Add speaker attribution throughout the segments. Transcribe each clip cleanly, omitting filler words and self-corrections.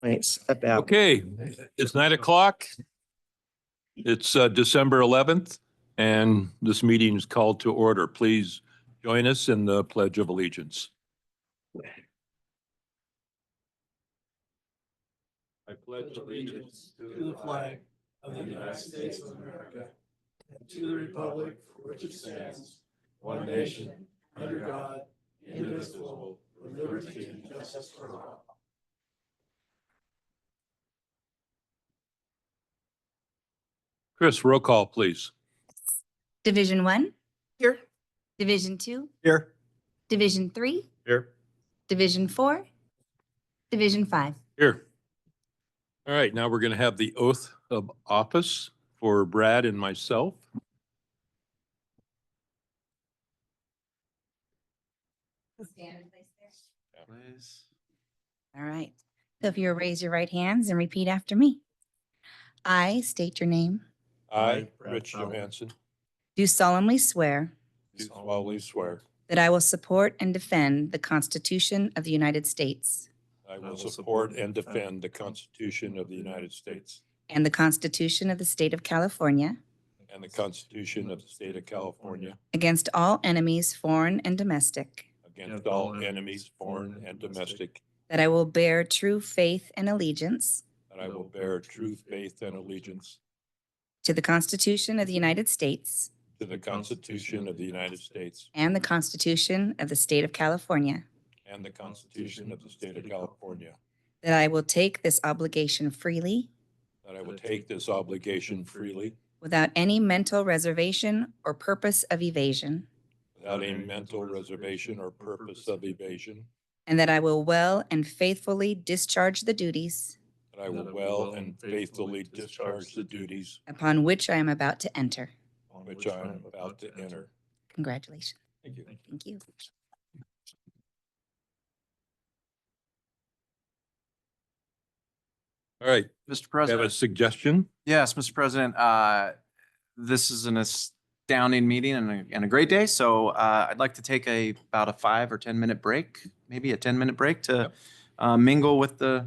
Speaker 1: complaints about.
Speaker 2: Okay, it's 9 o'clock. It's December 11th, and this meeting is called to order. Please join us in the Pledge of Allegiance. I pledge allegiance
Speaker 3: to the flag of the United States of America and to the republic for which it stands, one nation, under God, indivisible, with liberty and justice for all.
Speaker 2: Chris, roll call, please.
Speaker 4: Division 1,
Speaker 1: Here.
Speaker 4: Division 2,
Speaker 3: Here.
Speaker 4: Division 3,
Speaker 2: Here.
Speaker 4: Division 4, Division 5.
Speaker 2: Here. All right, now we're going to have the oath of office for Brad and myself.
Speaker 4: Stand in place there.
Speaker 2: Please.
Speaker 4: All right. So if you'll raise your right hands and repeat after me. I state your name.
Speaker 2: I, Rich Johansson,
Speaker 4: Do solemnly swear
Speaker 2: do solemnly swear
Speaker 4: that I will support and defend the Constitution of the United States
Speaker 2: I will support and defend the Constitution of the United States
Speaker 4: and the Constitution of the State of California
Speaker 2: and the Constitution of the State of California
Speaker 4: against all enemies, foreign and domestic,
Speaker 2: against all enemies, foreign and domestic,
Speaker 4: that I will bear true faith and allegiance
Speaker 2: that I will bear true faith and allegiance
Speaker 4: to the Constitution of the United States
Speaker 2: to the Constitution of the United States
Speaker 4: and the Constitution of the State of California,
Speaker 2: and the Constitution of the State of California,
Speaker 4: that I will take this obligation freely
Speaker 2: that I will take this obligation freely
Speaker 4: without any mental reservation or purpose of evasion,
Speaker 2: without any mental reservation or purpose of evasion,
Speaker 4: and that I will well and faithfully discharge the duties
Speaker 2: that I will well and faithfully discharge the duties
Speaker 4: upon which I am about to enter.
Speaker 2: on which I am about to enter.
Speaker 4: Congratulations.
Speaker 2: Thank you.
Speaker 4: Thank you.
Speaker 2: All right,
Speaker 5: Mr.
Speaker 2: I have
Speaker 5: President.
Speaker 2: a suggestion.
Speaker 5: Yes, Mr. President, this is an astounding meeting and a great day. So I'd like to take about a 5 or 10 minute break, maybe a 10-minute break to mingle with the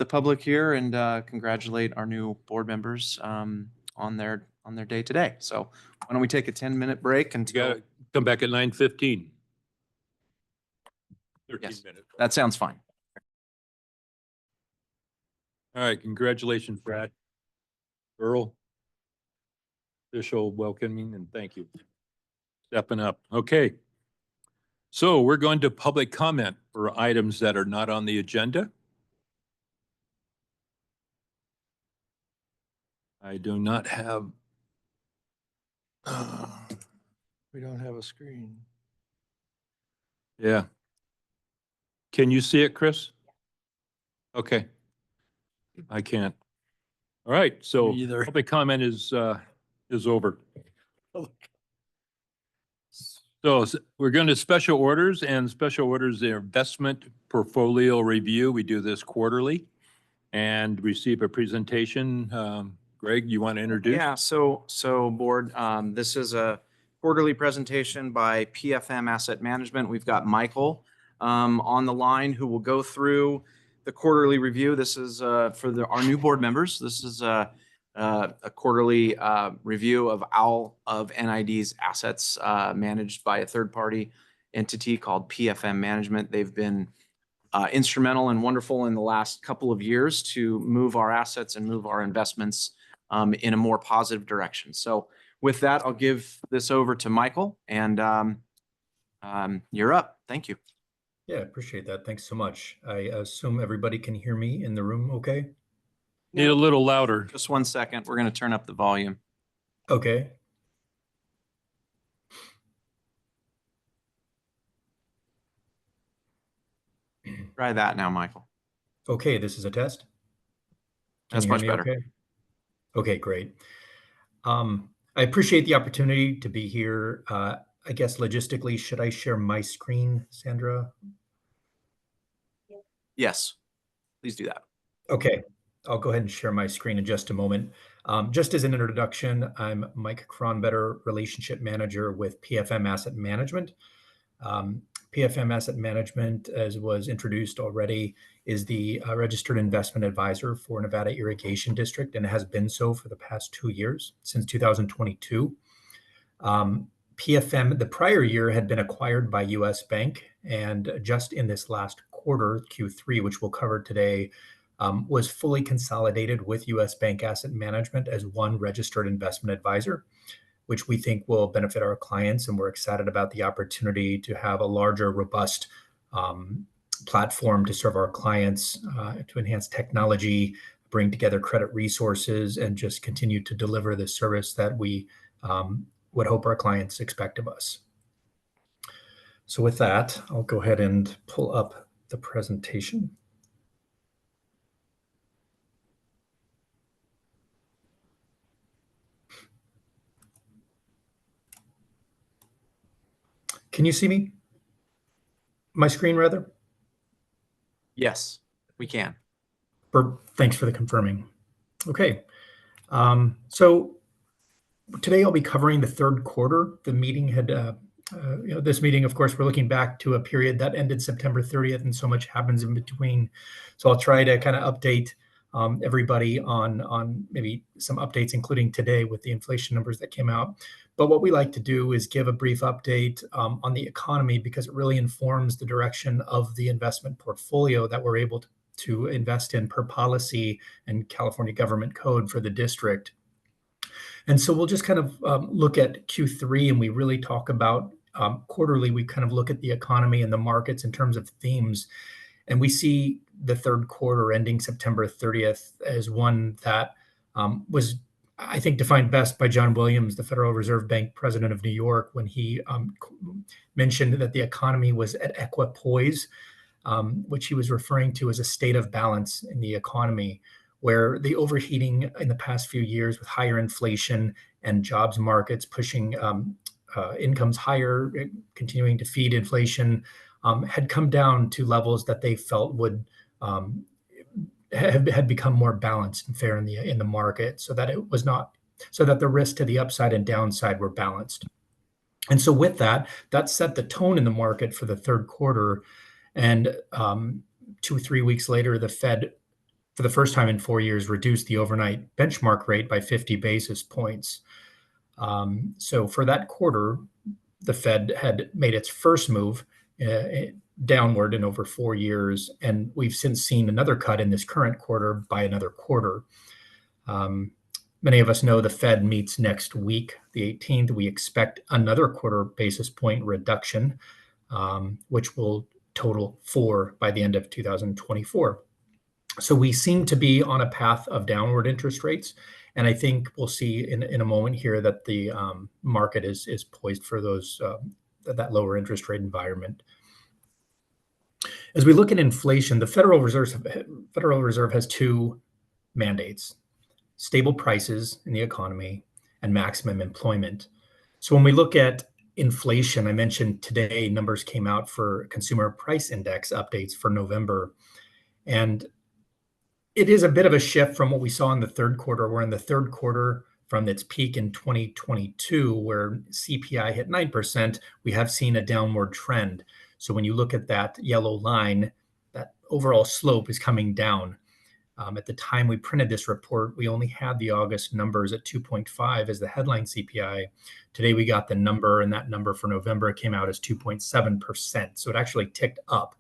Speaker 5: public here and congratulate our new board members on their day today. So why don't we take a 10-minute break
Speaker 2: You
Speaker 5: until
Speaker 2: gotta come back at 9:15. 13
Speaker 5: Yes.
Speaker 2: minutes.
Speaker 5: that sounds fine.
Speaker 2: All right, congratulations, Brad. Earl. Official welcoming and thank you. Stepping up. Okay. So we're going to public comment for items that are not on the agenda. I do not have.
Speaker 3: We don't have a screen.
Speaker 2: Yeah. Can you see it, Chris? Okay. I can't. All right, so
Speaker 3: Me either.
Speaker 2: public comment is over. So we're going to special orders, and special orders, the investment portfolio review. We do this quarterly and receive a presentation. Greg, you want to introduce?
Speaker 5: Yeah, so board, this is a quarterly presentation by PFM Asset Management. We've got Michael on the line who will go through the quarterly review. This is for our new board members. This is a quarterly review of all of NID's assets managed by a third-party entity called PFM Management. They've been instrumental and wonderful in the last couple of years to move our assets and move our investments in a more positive direction. So with that, I'll give this over to Michael, and you're up. Thank you.
Speaker 6: Yeah, appreciate that. Thanks so much. I assume everybody can hear me in the room okay?
Speaker 2: Need a little louder.
Speaker 5: Just 1 second. We're going to turn up the volume.
Speaker 6: Okay.
Speaker 5: Try that now, Michael.
Speaker 6: Okay, this is a test. Can
Speaker 5: That's
Speaker 6: you hear
Speaker 5: much
Speaker 6: me
Speaker 5: better.
Speaker 6: okay? Okay, great. I appreciate the opportunity to be here. I guess logistically, should I share my screen, Sandra?
Speaker 5: Yes, please do that.
Speaker 6: Okay, I'll go ahead and share my screen in just a moment. Just as an introduction, I'm Mike Cronbetter, Relationship Manager with PFM Asset Management. PFM Asset Management, as was introduced already, is the registered investment advisor for Nevada Irrigation District, and it has been so for the past 2 years, since 2022. PFM the prior year had been acquired by US Bank, and just in this last quarter, Q3, which we'll cover today, was fully consolidated with US Bank Asset Management as one registered investment advisor, which we think will benefit our clients. And we're excited about the opportunity to have a larger, robust platform to serve our clients, to enhance technology, bring together credit resources, and just continue to deliver the service that we would hope our clients expect of us. So with that, I'll go ahead and pull up the presentation. Can you see me? My screen, rather?
Speaker 5: Yes, we can.
Speaker 6: Thanks for the confirming. Okay. So today I'll be covering the third quarter. The meeting had, this meeting, of course, we're looking back to a period that ended September 30th, and so much happens in between. So I'll try to kind of update everybody on maybe some updates, including today with the inflation numbers that came out. But what we like to do is give a brief update on the economy, because it really informs the direction of the investment portfolio that we're able to invest in per policy and California government code for the district. And so we'll just kind of look at Q3, and we really talk about quarterly, we kind of look at the economy and the markets in terms of themes. And we see the third quarter ending September 30th as one that was, I think, defined best by John Williams, the Federal Reserve Bank president of New York, when he mentioned that the economy was at equipoise, which he was referring to as a state of balance in the economy, where the overheating in the past few years with higher inflation and jobs markets pushing incomes higher, continuing to feed inflation, had come down to levels that they felt would had become more balanced and fair in the market, so that it was not, so that the risk to the upside and downside were balanced. And so with that set the tone in the market for the third quarter. And 2 or 3 weeks later, the Fed, for the first time in 4 years, reduced the overnight benchmark rate by 50 basis points. So for that quarter, the Fed had made its first move downward in over 4 years, and we've since seen another cut in this current quarter by another quarter. Many of us know the Fed meets next week, the 18th. We expect another quarter basis point reduction, which will total 4 by the end of 2024. So we seem to be on a path of downward interest rates. And I think we'll see in a moment here that the market is poised for that lower interest rate environment. As we look at inflation, the Federal Reserve has 2 mandates: stable prices in the economy and maximum employment. So when we look at inflation, I mentioned today numbers came out for Consumer Price Index updates for November. And it is a bit of a shift from what we saw in the third quarter. We're in the third quarter from its peak in 2022, where CPI hit 9%, we have seen a downward trend. So when you look at that yellow line, that overall slope is coming down. At the time we printed this report, we only had the August numbers at 2.5 as the headline CPI. Today we got the number, and that number for November came out as 2.7%. So it actually ticked up.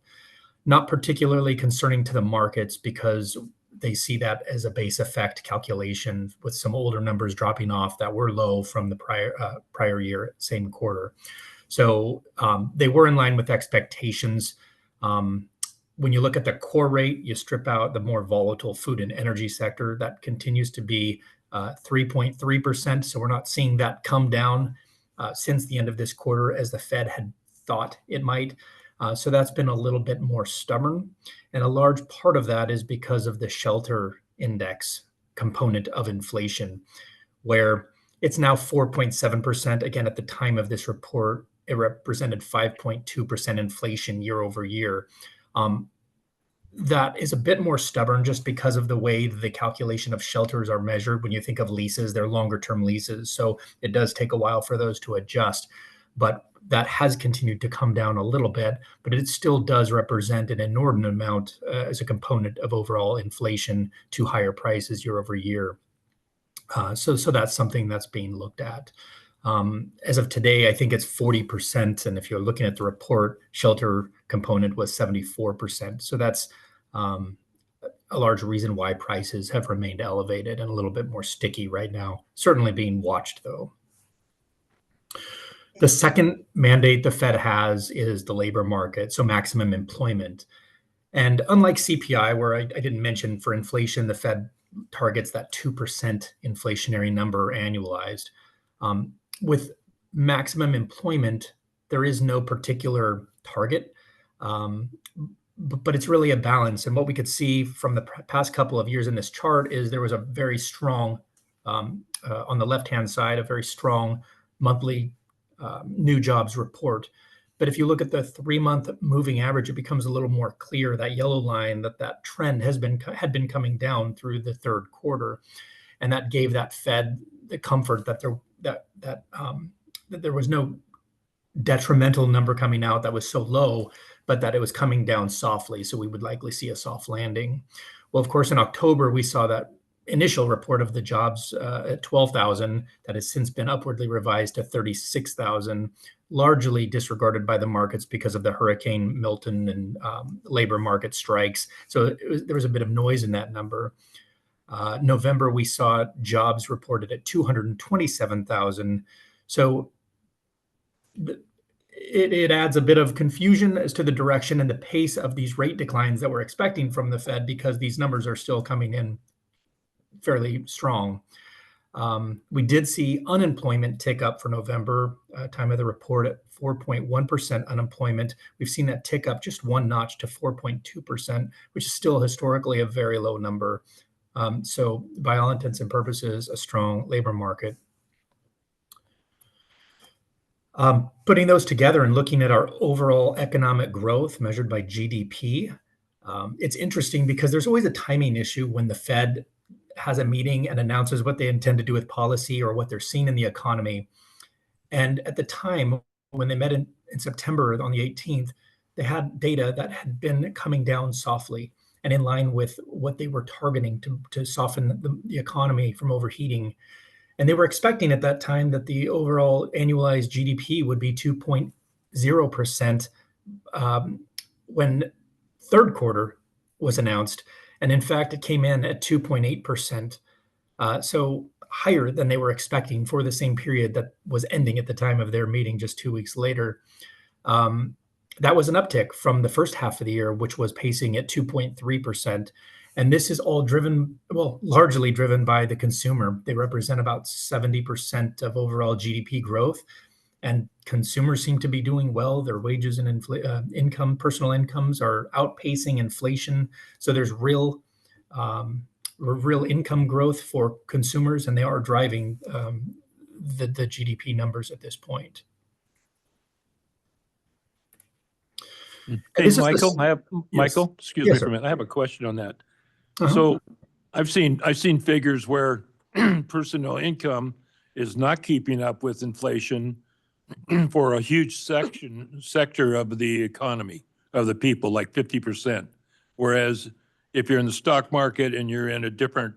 Speaker 6: Not particularly concerning to the markets, because they see that as a base effect calculation, with some older numbers dropping off that were low from the prior year, same quarter. So they were in line with expectations. When you look at the core rate, you strip out the more volatile food and energy sector, that continues to be 3.3%. So we're not seeing that come down since the end of this quarter as the Fed had thought it might. So that's been a little bit more stubborn. And a large part of that is because of the shelter index component of inflation, where it's now 4.7%. Again, at the time of this report, it represented 5.2% inflation year over year. That is a bit more stubborn just because of the way the calculation of shelters are measured. When you think of leases, they're longer term leases. So it does take a while for those to adjust. But that has continued to come down a little bit, but it still does represent an inordinate amount as a component of overall inflation to higher prices year over year. So that's something that's being looked at. As of today, I think it's 40%. And if you're looking at the report, shelter component was 74%. So that's a large reason why prices have remained elevated and a little bit more sticky right now, certainly being watched though. The second mandate the Fed has is the labor market, so maximum employment. And unlike CPI, where I didn't mention for inflation, the Fed targets that 2% inflationary number annualized. With maximum employment, there is no particular target, but it's really a balance. And what we could see from the past couple of years in this chart is there was a very strong, on the left-hand side, a very strong monthly new jobs report. But if you look at the 3-month moving average, it becomes a little more clear, that yellow line, that trend had been coming down through the third quarter, and that gave that Fed the comfort that there was no detrimental number coming out that was so low, but that it was coming down softly. So we would likely see a soft landing. Well, of course, in October, we saw that initial report of the jobs at 12,000 that has since been upwardly revised to 36,000, largely disregarded by the markets because of the Hurricane Milton and labor market strikes. So there was a bit of noise in that number. November, we saw jobs reported at 227,000. So it adds a bit of confusion as to the direction and the pace of these rate declines that we're expecting from the Fed, because these numbers are still coming in fairly strong. We did see unemployment tick up for November, time of the report at 4.1% unemployment. We've seen that tick up just one notch to 4.2%, which is still historically a very low number. So by all intents and purposes, a strong labor market. Putting those together and looking at our overall economic growth measured by GDP, it's interesting because there's always a timing issue when the Fed has a meeting and announces what they intend to do with policy or what they're seeing in the economy. And at the time when they met in September on the 18th, they had data that had been coming down softly and in line with what they were targeting to soften the economy from overheating. And they were expecting at that time that the overall annualized GDP would be 2.0% when third quarter was announced. And in fact, it came in at 2.8%. So higher than they were expecting for the same period that was ending at the time of their meeting just 2 weeks later. That was an uptick from the first half of the year, which was pacing at 2.3%. And this is all driven, well, largely driven by the consumer. They represent about 70% of overall GDP growth. And consumers seem to be doing well. Their wages and income, personal incomes are outpacing inflation. So there's real income growth for consumers, and they are driving the GDP numbers at this point.
Speaker 2: Hey, Michael,
Speaker 6: Yes.
Speaker 2: excuse
Speaker 6: Yes,
Speaker 2: me
Speaker 6: sir.
Speaker 2: for a minute. I have a question on that.
Speaker 6: Uh-huh.
Speaker 2: So I've seen figures where personal income is not keeping up with inflation for a huge sector of the economy, of the people, like 50%. Whereas if you're in the stock market and you're in a different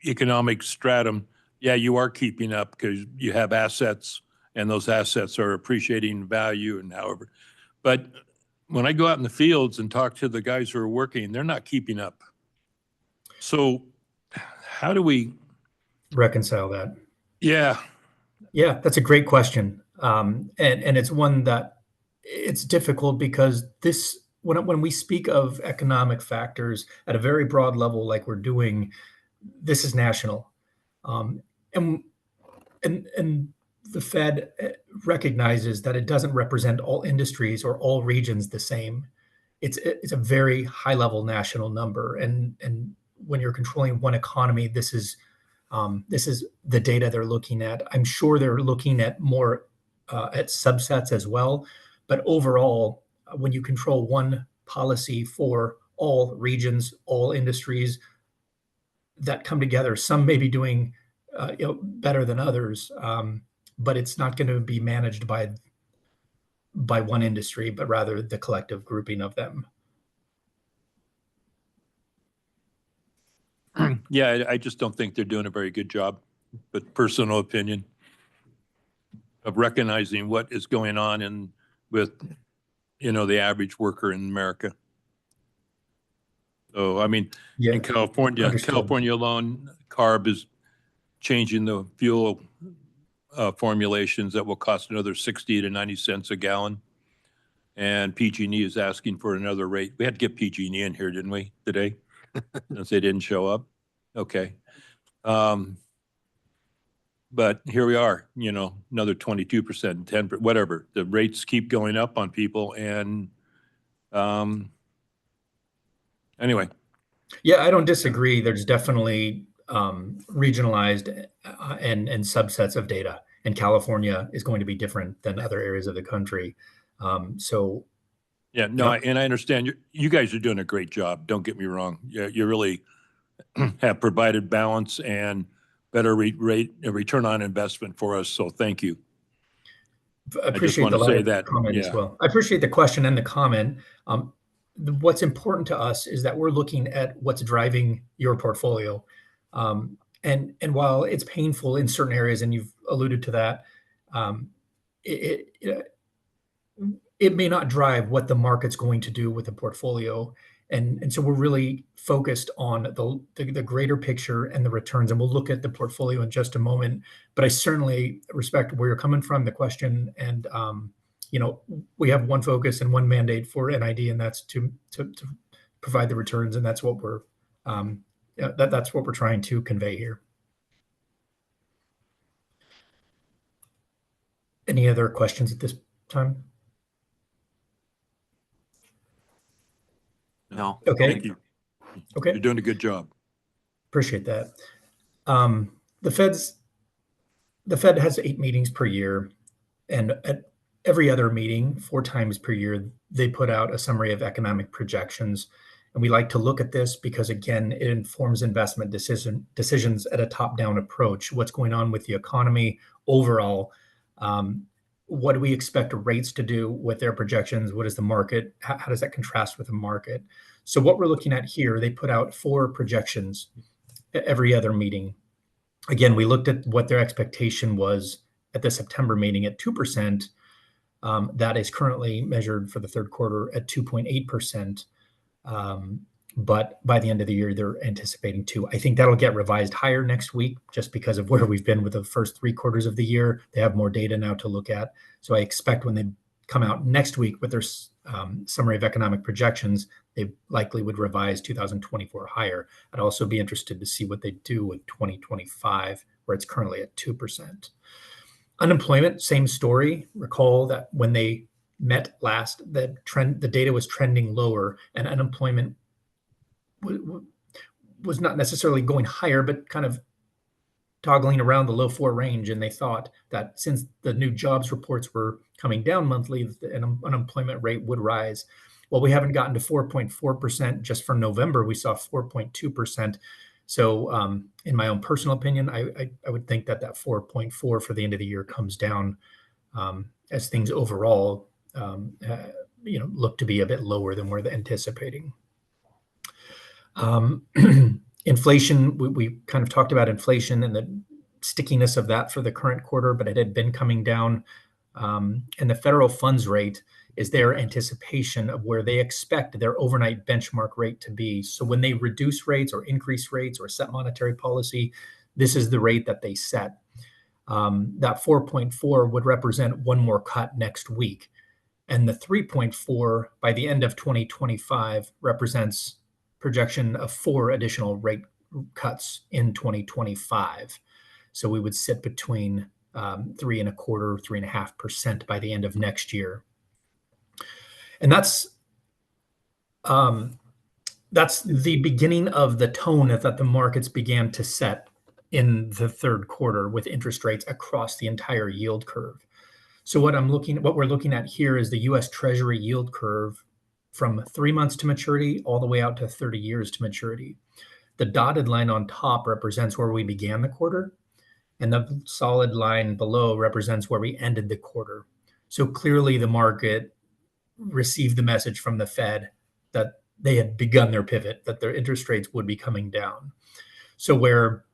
Speaker 2: economic stratum, yeah, you are keeping up because you have assets and those assets are appreciating in value and however. But when I go out in the fields and talk to the guys who are working, they're not keeping up. So how do we
Speaker 6: Reconcile that?
Speaker 2: Yeah.
Speaker 6: Yeah, that's a great question. And it's one that it's difficult because when we speak of economic factors at a very broad level, like we're doing, this is national. And the Fed recognizes that it doesn't represent all industries or all regions the same. It's a very high level national number. And when you're controlling one economy, this is the data they're looking at. I'm sure they're looking at more at subsets as well. But overall, when you control one policy for all regions, all industries that come together, some may be doing better than others, but it's not going to be managed by by one industry, but rather the collective grouping of them.
Speaker 2: Yeah, I just don't think they're doing a very good job, but personal opinion of recognizing what is going on with, the average worker in America. So, I mean,
Speaker 6: Yeah,
Speaker 2: in California,
Speaker 6: understood.
Speaker 2: alone, CARB is changing the fuel formulations that will cost another 60 to 90 cents a gallon. And PG&E is asking for another rate. We had to get PG&E in here, didn't we, today? Since they didn't show up. Okay. But here we are, another 22%, 10%, whatever. The rates keep going up on people. And anyway,
Speaker 6: Yeah, I don't disagree. There's definitely regionalized and subsets of data, and California is going to be different than other areas of the country. So
Speaker 2: yeah, no,
Speaker 6: Yep.
Speaker 2: and I understand you guys are doing a great job. Don't get me wrong. You really have provided balance and better return on investment for us. So thank you.
Speaker 6: I
Speaker 2: I just
Speaker 6: appreciate
Speaker 2: want
Speaker 6: the
Speaker 2: to say
Speaker 6: live
Speaker 2: that.
Speaker 6: comment as
Speaker 2: Yeah.
Speaker 6: well. I appreciate the question and the comment. What's important to us is that we're looking at what's driving your portfolio. And while it's painful in certain areas, and you've alluded to that, it may not drive what the market's going to do with the portfolio. And so we're really focused on the greater picture and the returns, and we'll look at the portfolio in just a moment. But I certainly respect where you're coming from, the question, and we have one focus and one mandate for NID, and that's to provide the returns, and that's what we're that's what we're trying to convey here. Any other questions at this time?
Speaker 5: No.
Speaker 6: Okay.
Speaker 2: Thank you.
Speaker 6: Okay.
Speaker 2: You're doing a good job.
Speaker 6: Appreciate that. The Fed has 8 meetings per year, and at every other meeting, 4 times per year, they put out a summary of economic projections. And we like to look at this because, again, it informs investment decisions at a top-down approach. What's going on with the economy overall? What do we expect rates to do with their projections? What is the market? How does that contrast with the market? So what we're looking at here, they put out 4 projections at every other meeting. Again, we looked at what their expectation was at the September meeting at 2%. That is currently measured for the third quarter at 2.8%. But by the end of the year, they're anticipating 2. I think that'll get revised higher next week just because of where we've been with the first 3 quarters of the year. They have more data now to look at. So I expect when they come out next week with their summary of economic projections, they likely would revise 2024 higher. I'd also be interested to see what they do with 2025, where it's currently at 2%. Unemployment, same story. Recall that when they met last, the data was trending lower, and unemployment was not necessarily going higher, but kind of toggling around the low 4 range. And they thought that since the new jobs reports were coming down monthly, the unemployment rate would rise. Well, we haven't gotten to 4.4% just for November. We saw 4.2%. So in my own personal opinion, I would think that 4.4 for the end of the year comes down as things overall look to be a bit lower than we're anticipating. Inflation, we kind of talked about inflation and the stickiness of that for the current quarter, but it had been coming down. And the federal funds rate is their anticipation of where they expect their overnight benchmark rate to be. So when they reduce rates or increase rates or set monetary policy, this is the rate that they set. That 4.4 would represent one more cut next week. And the 3.4 by the end of 2025 represents projection of 4 additional rate cuts in 2025. So we would sit between 3.25%, 3.5% by the end of next year. And that's the beginning of the tone that the markets began to set in the third quarter with interest rates across the entire yield curve. So what we're looking at here is the U.S. Treasury yield curve from 3 months to maturity all the way out to 30 years to maturity. The dotted line on top represents where we began the quarter, and the solid line below represents where we ended the quarter. So clearly the market received the message from the Fed that they had begun their pivot, that their interest rates would be coming down. So where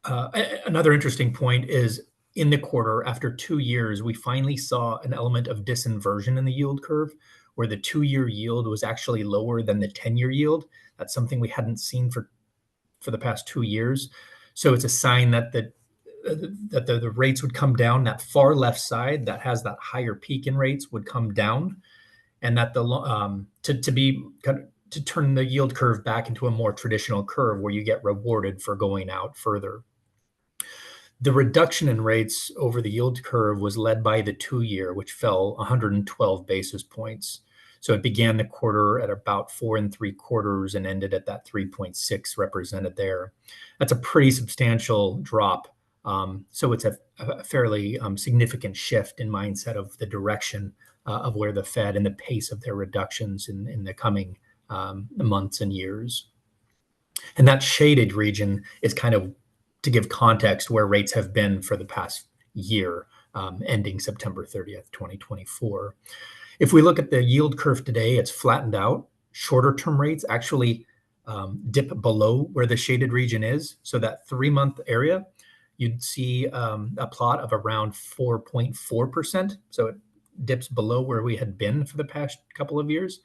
Speaker 6: another interesting point is in the quarter, after 2 years, we finally saw an element of disinversion in the yield curve where the 2-year yield was actually lower than the 10-year yield. That's something we hadn't seen for the past 2 years. So it's a sign that the rates would come down. That far left side that has that higher peak in rates would come down, and that to turn the yield curve back into a more traditional curve where you get rewarded for going out further. The reduction in rates over the yield curve was led by the 2-year, which fell 112 basis points. So it began the quarter at about 4.75 and ended at that 3.6 represented there. That's a pretty substantial drop. So it's a fairly significant shift in mindset of the direction of where the Fed and the pace of their reductions in the coming months and years. And that shaded region is kind of to give context where rates have been for the past year, ending September 30th, 2024. If we look at the yield curve today, it's flattened out. Shorter term rates actually dip below where the shaded region is. So that 3-month area, you'd see a plot of around 4.4%. So it dips below where we had been for the past couple of years.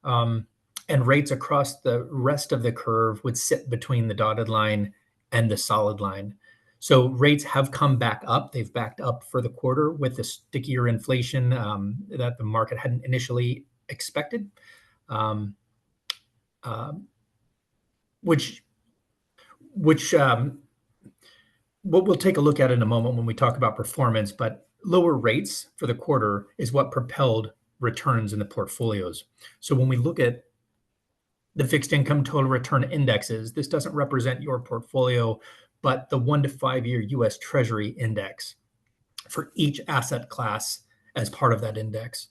Speaker 6: And rates across the rest of the curve would sit between the dotted line and the solid line. So rates have come back up. They've backed up for the quarter with the stickier inflation that the market hadn't initially expected, which we'll take a look at in a moment when we talk about performance. But lower rates for the quarter is what propelled returns in the portfolios. So when we look at the fixed income total return indexes, this doesn't represent your portfolio, but the 1 to 5 year US Treasury index for each asset class as part of that index.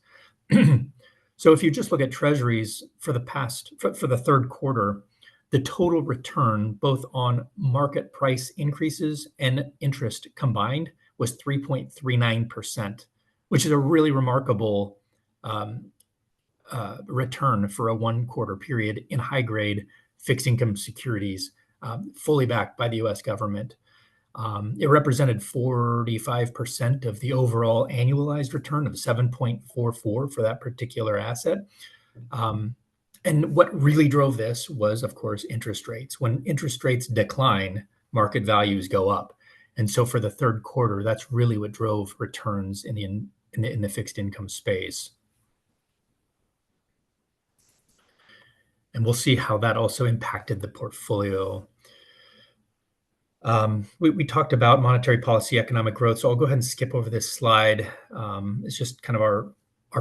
Speaker 6: So if you just look at treasuries for the third quarter, the total return, both on market price increases and interest combined, was 3.39%, which is a really remarkable return for a 1-quarter period in high grade fixed income securities, fully backed by the US government. It represented 45% of the overall annualized return of 7.44 for that particular asset. And what really drove this was, of course, interest rates. When interest rates decline, market values go up. And so for the third quarter, that's really what drove returns in the fixed income space. And we'll see how that also impacted the portfolio. We talked about monetary policy, economic growth, so I'll go ahead and skip over this slide. It's just kind of our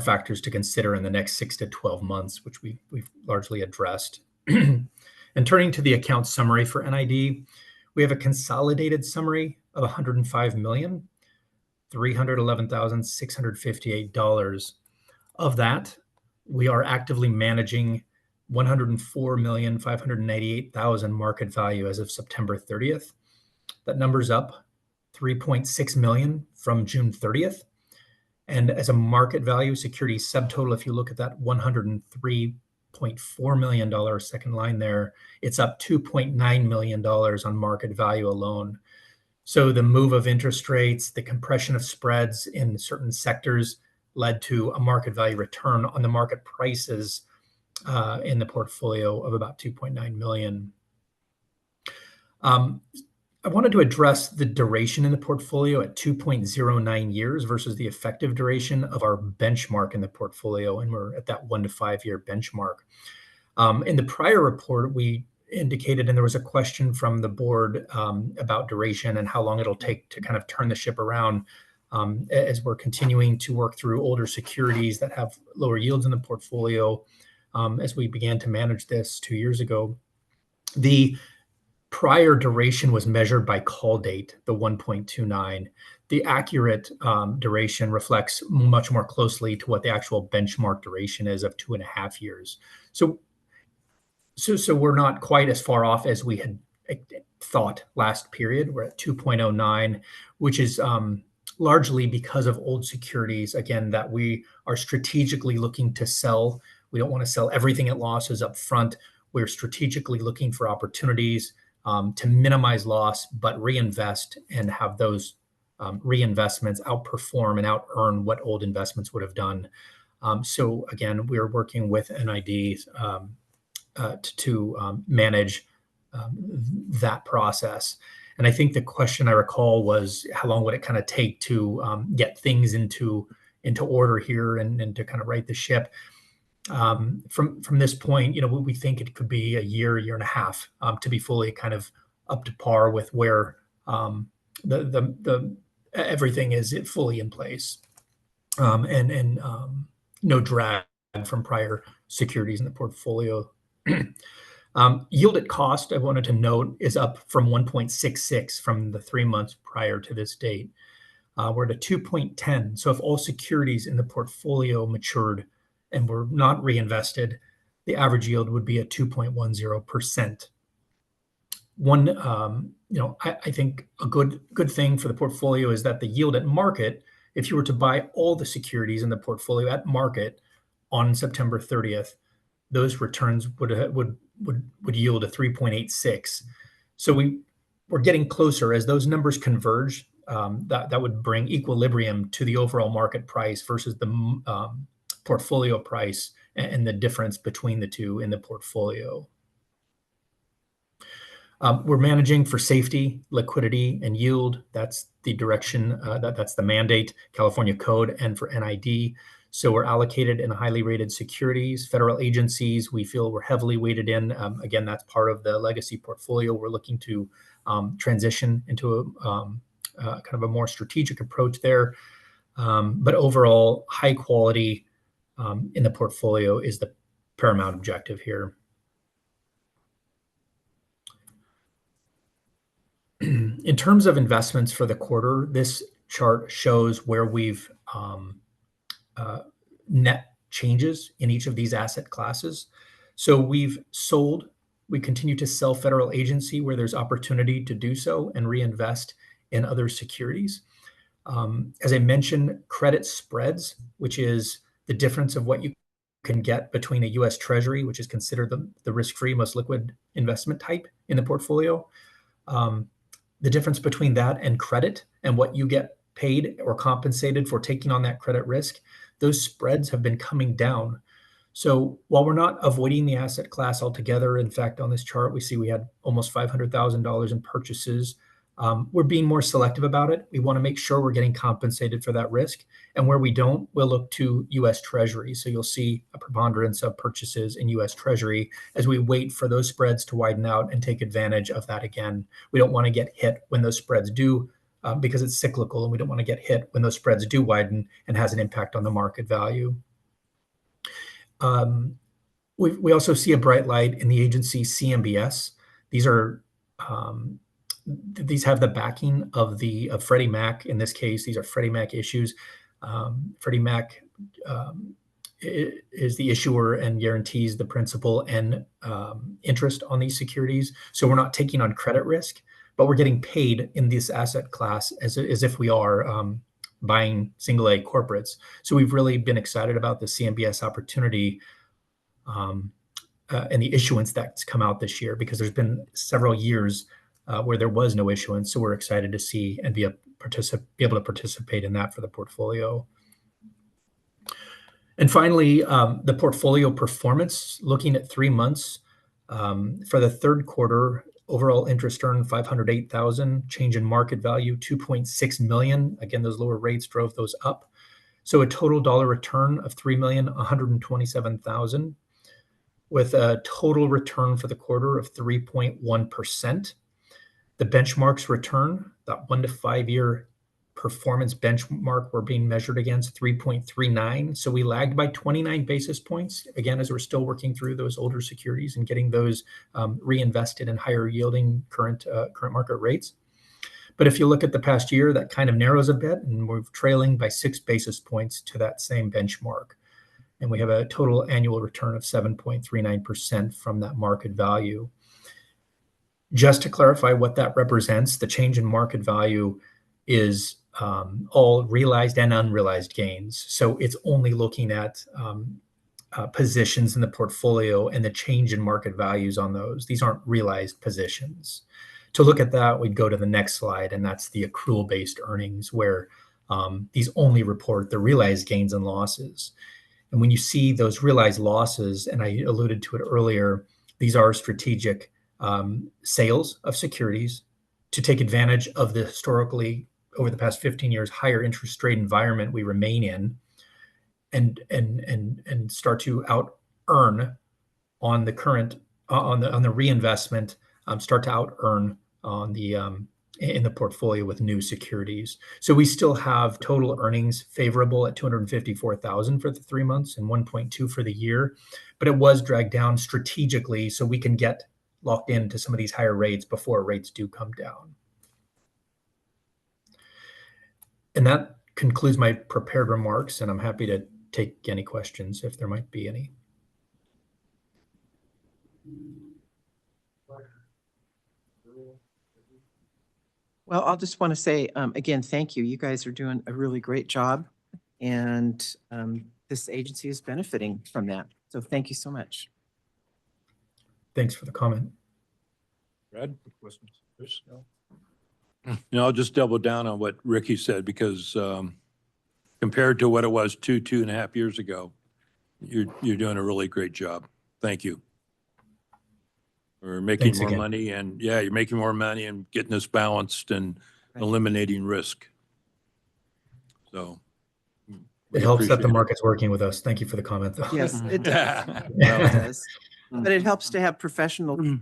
Speaker 6: factors to consider in the next 6 to 12 months, which we've largely addressed. And turning to the account summary for NID, we have a consolidated summary of $105,311,658. Of that, we are actively managing $104,598,000 market value as of September 30th. That number's up $3.6 million from June 30th. And as a market value security subtotal, if you look at that $103.4 million second line there, it's up $2.9 million on market value alone. So the move of interest rates, the compression of spreads in certain sectors led to a market value return on the market prices in the portfolio of about $2.9 million. I wanted to address the duration in the portfolio at 2.09 years versus the effective duration of our benchmark in the portfolio, and we're at that 1 to 5 year benchmark. In the prior report, we indicated, and there was a question from the board about duration and how long it'll take to kind of turn the ship around as we're continuing to work through older securities that have lower yields in the portfolio. As we began to manage this 2 years ago, the prior duration was measured by call date, the 1.29. The accurate duration reflects much more closely to what the actual benchmark duration is of 2.5 years. So we're not quite as far off as we had thought last period. We're at 2.09, which is largely because of old securities, again, that we are strategically looking to sell. We don't want to sell everything at losses up front. We're strategically looking for opportunities to minimize loss, but reinvest and have those reinvestments outperform and out-earn what old investments would have done. So again, we're working with NID to manage that process. And I think the question I recall was, how long would it kind of take to get things into order here and to kind of right the ship? From this point, we think it could be a year and a half to be fully kind of up to par with where the everything is fully in place, and no drag from prior securities in the portfolio. Yield at cost, I wanted to note, is up from 1.66 from the 3 months prior to this date. We're at a 2.10. So if all securities in the portfolio matured and were not reinvested, the average yield would be at 2.10%. I think a good thing for the portfolio is that the yield at market, if you were to buy all the securities in the portfolio at market on September 30th, those returns would yield a 3.86. So we're getting closer as those numbers converge. That would bring equilibrium to the overall market price versus the portfolio price and the difference between the two in the portfolio. We're managing for safety, liquidity, and yield. That's the direction, that's the mandate, California Code, and for NID. So we're allocated in highly rated securities. Federal agencies, we feel we're heavily weighted in. Again, that's part of the legacy portfolio. We're looking to transition into kind of a more strategic approach there. But overall, high quality in the portfolio is the paramount objective here. In terms of investments for the quarter, this chart shows where we've net changes in each of these asset classes. So we continue to sell federal agency where there's opportunity to do so and reinvest in other securities. As I mentioned, credit spreads, which is the difference of what you can get between a U.S. Treasury, which is considered the risk-free, most liquid investment type in the portfolio. The difference between that and credit and what you get paid or compensated for taking on that credit risk, those spreads have been coming down. So while we're not avoiding the asset class altogether, in fact, on this chart, we see we had almost $500,000 in purchases. We're being more selective about it. We want to make sure we're getting compensated for that risk. And where we don't, we'll look to U.S. Treasury. So you'll see a preponderance of purchases in U.S. Treasury as we wait for those spreads to widen out and take advantage of that again. We don't want to get hit when those spreads do, because it's cyclical, and we don't want to get hit when those spreads do widen and has an impact on the market value. We also see a bright light in the agency CMBS. These have the backing of Freddie Mac. In this case, these are Freddie Mac issues. Freddie Mac is the issuer and guarantees the principal and interest on these securities. So we're not taking on credit risk, but we're getting paid in this asset class as if we are buying single A corporates. So we've really been excited about the CMBS opportunity and the issuance that's come out this year, because there's been several years where there was no issuance. So we're excited to see and be able to participate in that for the portfolio. And finally, the portfolio performance, looking at 3 months. For the third quarter, overall interest earned $508,000, change in market value $2.6 million. Again, those lower rates drove those up. So a total dollar return of $3,127,000, with a total return for the quarter of 3.1%. The benchmarks return, that 1 to 5 year performance benchmark we're being measured against, 3.39. So we lagged by 29 basis points, again, as we're still working through those older securities and getting those reinvested in higher yielding current market rates. But if you look at the past year, that kind of narrows a bit, and we're trailing by 6 basis points to that same benchmark. And we have a total annual return of 7.39% from that market value. Just to clarify what that represents, the change in market value is all realized and unrealized gains. So it's only looking at positions in the portfolio and the change in market values on those. These aren't realized positions. To look at that, we'd go to the next slide, and that's the accrual-based earnings, where these only report the realized gains and losses. And when you see those realized losses, and I alluded to it earlier, these are strategic sales of securities to take advantage of the historically, over the past 15 years, higher interest rate environment we remain in, and start to out earn on the current on the reinvestment, start to out earn on the in the portfolio with new securities. So we still have total earnings favorable at 254,000 for the 3 months and 1.2 for the year, but it was dragged down strategically so we can get locked into some of these higher rates before rates do come down. And that concludes my prepared remarks, and I'm happy to take any questions if there might be any.
Speaker 1: Well, I'll just want to say, again, thank you. You guys are doing a really great job, and this agency is benefiting from that. So thank you so much.
Speaker 6: Thanks for the comment.
Speaker 2: Brad, questions? Chris? No, I'll just double down on what Ricky said, because compared to what it was 2.5 years ago, you're doing a really great job. Thank you. We're making
Speaker 6: Thanks
Speaker 2: more
Speaker 6: again.
Speaker 2: money, and yeah, you're making more money and getting us balanced and
Speaker 1: Right.
Speaker 2: eliminating risk. So we
Speaker 6: It helps that the
Speaker 2: appreciate it.
Speaker 6: market's working with us. Thank you for the comment, though.
Speaker 1: Yes, it does.
Speaker 2: Yeah.
Speaker 1: Well, it does. But it helps to have professional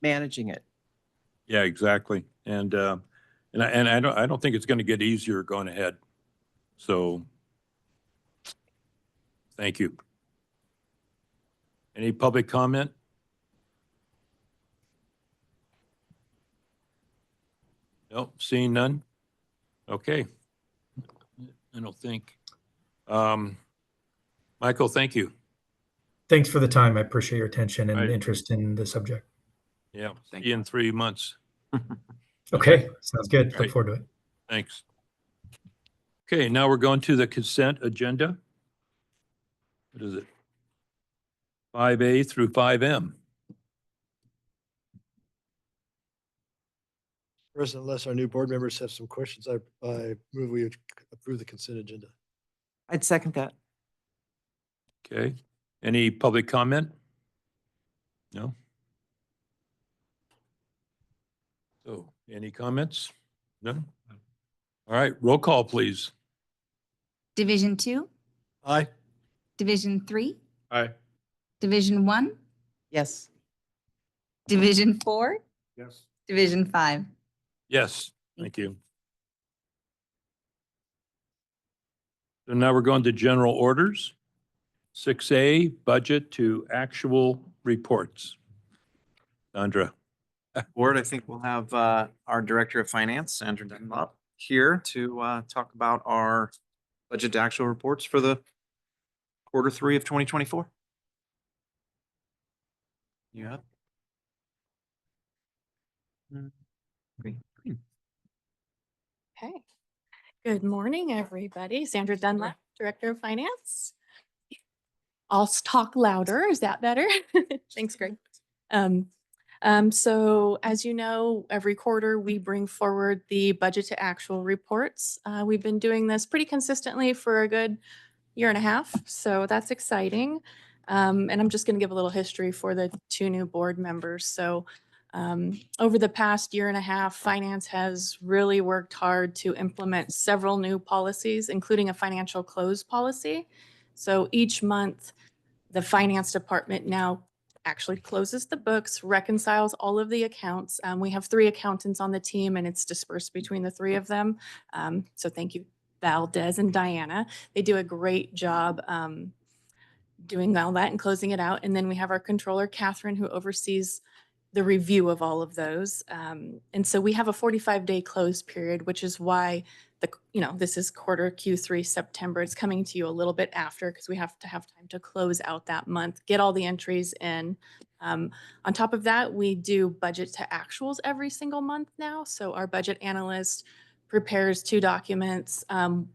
Speaker 1: managing it.
Speaker 2: Yeah, exactly. And I don't think it's going to get easier going ahead. So thank you. Any public comment? Nope, seeing none. Okay. I don't think. Michael, thank you.
Speaker 6: Thanks for the time. I appreciate your attention and
Speaker 2: Right.
Speaker 6: interest in the subject.
Speaker 2: Yeah,
Speaker 5: Thank
Speaker 2: see you in 3 months.
Speaker 6: Okay, sounds good. Look
Speaker 2: Right.
Speaker 6: forward to it.
Speaker 2: Thanks. Okay, now we're going to the consent agenda. What is it? 5A through 5M.
Speaker 3: President, unless our new board members have some questions, I move we approve the consent agenda.
Speaker 1: I'd second that.
Speaker 2: Okay, any public comment? No? So, any comments? No? All right, roll call, please.
Speaker 4: Division 2,
Speaker 3: Aye.
Speaker 4: Division 3,
Speaker 3: Aye.
Speaker 4: Division 1,
Speaker 1: Yes.
Speaker 4: Division 4,
Speaker 3: Yes.
Speaker 4: Division 5.
Speaker 2: Yes, thank you. So now we're going to general orders. 6A, budget to actual reports. Sandra.
Speaker 5: Board, I think we'll have our Director of Finance, Andrew Dunlop, here to talk about our budget to actual reports for the Q3 of 2024. Yeah. Great.
Speaker 7: Okay. Good morning, everybody. Sandra Dunlap, Director of Finance. I'll talk louder. Is that better? Thanks, Greg. So as you know, every quarter we bring forward the budget to actual reports. We've been doing this pretty consistently for a good 1.5 years, so that's exciting. And I'm just going to give a little history for the 2 new board members. So over the past 1.5 years, finance has really worked hard to implement several new policies, including a financial close policy. So each month, the finance department now actually closes the books, reconciles all of the accounts. We have 3 accountants on the team, and it's dispersed between the 3 of them. So thank you, Valdez and Diana. They do a great job doing all that and closing it out. And then we have our controller, Catherine, who oversees the review of all of those. And so we have a 45-day close period, which is why this is quarter Q3 September. It's coming to you a little bit after because we have to have time to close out that month, get all the entries in. On top of that, we do budget to actuals every single month now. So our budget analyst prepares 2 documents and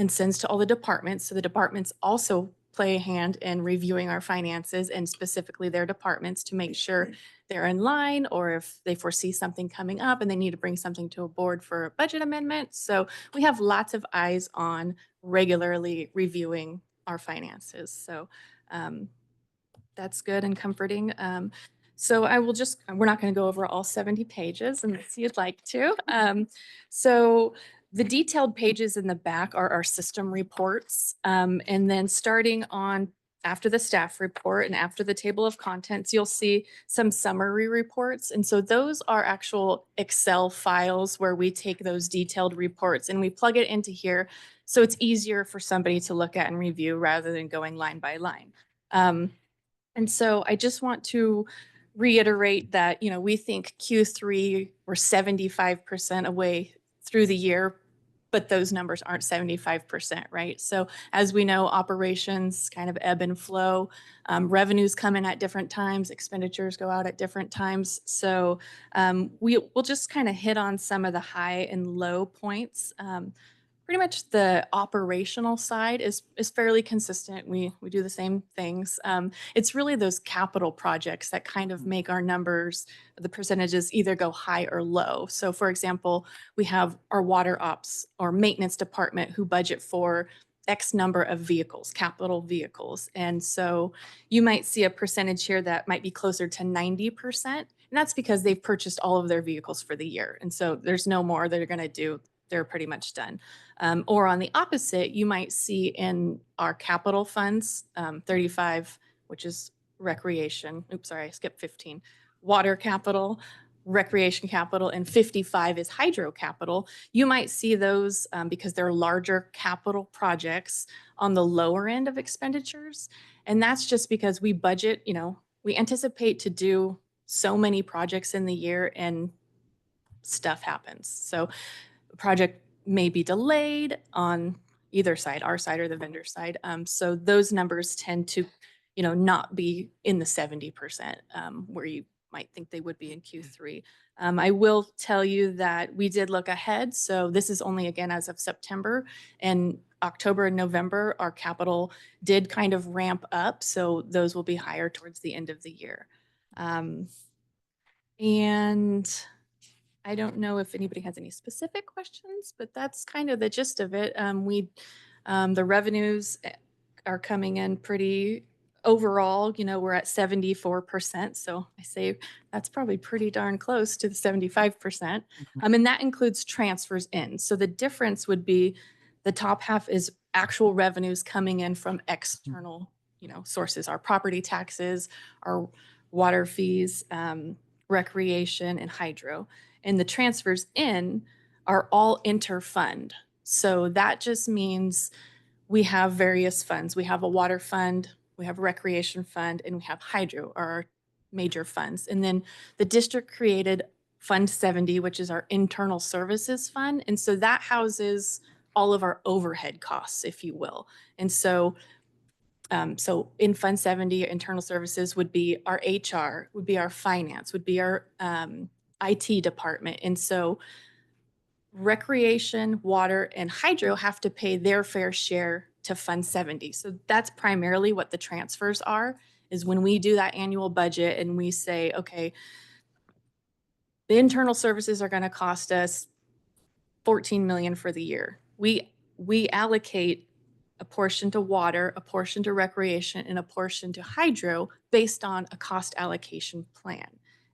Speaker 7: sends to all the departments. So the departments also play a hand in reviewing our finances and specifically their departments to make sure they're in line, or if they foresee something coming up and they need to bring something to a board for a budget amendment. So we have lots of eyes on regularly reviewing our finances. So that's good and comforting. So I will just, we're not going to go over all 70 pages unless you'd like to. So the detailed pages in the back are our system reports. And then starting on after the staff report and after the table of contents, you'll see some summary reports. And so those are actual Excel files where we take those detailed reports and we plug it into here. So it's easier for somebody to look at and review rather than going line by line. And so I just want to reiterate that, you know, we think Q3 we're 75% away through the year, but those numbers aren't 75%, right? So as we know, operations kind of ebb and flow. Revenues come in at different times, expenditures go out at different times. So we'll just kind of hit on some of the high and low points. Pretty much the operational side is fairly consistent. We do the same things. It's really those capital projects that kind of make our numbers, the percentages either go high or low. So for example, we have our water ops or maintenance department who budget for X number of vehicles, capital vehicles. And so you might see a percentage here that might be closer to 90%. And that's because they've purchased all of their vehicles for the year. And so there's no more they're going to do. They're pretty much done. Or on the opposite, you might see in our capital funds, 35, which is recreation. Oops, sorry, I skipped 15. Water capital, recreation capital, and 55 is hydro capital. You might see those because they're larger capital projects on the lower end of expenditures. And that's just because we budget, you know, we anticipate to do so many projects in the year and stuff happens. So project may be delayed on either side, our side or the vendor side. So those numbers tend to, you know, not be in the 70% where you might think they would be in Q3. I will tell you that we did look ahead. So this is only again as of September, and October and November, our capital did kind of ramp up. So those will be higher towards the end of the year. And I don't know if anybody has any specific questions, but that's kind of the gist of it. The revenues are coming in pretty overall, you know, we're at 74%. So I say that's probably pretty darn close to the 75%. And that includes transfers in. So the difference would be the top half is actual revenues coming in from external, you know, sources, our property taxes, our water fees, recreation, and hydro. And the transfers in are all inter-fund. So that just means we have various funds. We have a water fund, we have a recreation fund, and we have hydro, our major funds. And then the district created Fund 70, which is our internal services fund. And so that houses all of our overhead costs, if you will. And so so in Fund 70, internal services would be our HR, would be our finance, would be our IT department. And so recreation, water, and hydro have to pay their fair share to Fund 70. So that's primarily what the transfers are, is when we do that annual budget and we say, okay, the internal services are going to cost us 14 million for the year. We allocate a portion to water, a portion to recreation, and a portion to hydro based on a cost allocation plan.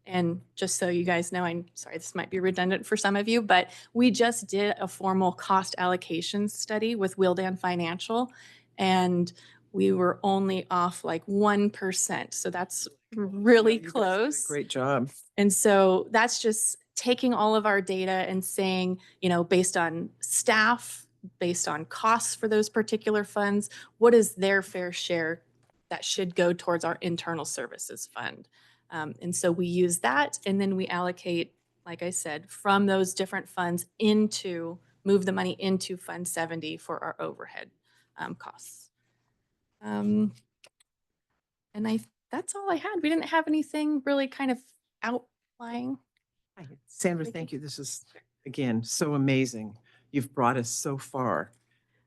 Speaker 7: And just so you guys know, I'm sorry, this might be redundant for some of you, but we just did a formal cost allocation study with Wildan Financial, and we were only off like 1%. So that's really
Speaker 1: You guys did a
Speaker 7: close.
Speaker 1: Great job.
Speaker 7: And so that's just taking all of our data and saying, you know, based on staff, based on costs for those particular funds, what is their fair share that should go towards our internal services fund? And so we use that, and then we allocate, like I said, from those different funds move the money into Fund 70 for our overhead costs. And that's all I had. We didn't have anything really kind of outlying.
Speaker 1: Hi, Sandra,
Speaker 7: Thank
Speaker 1: thank you. This is again, so amazing. You've brought us so far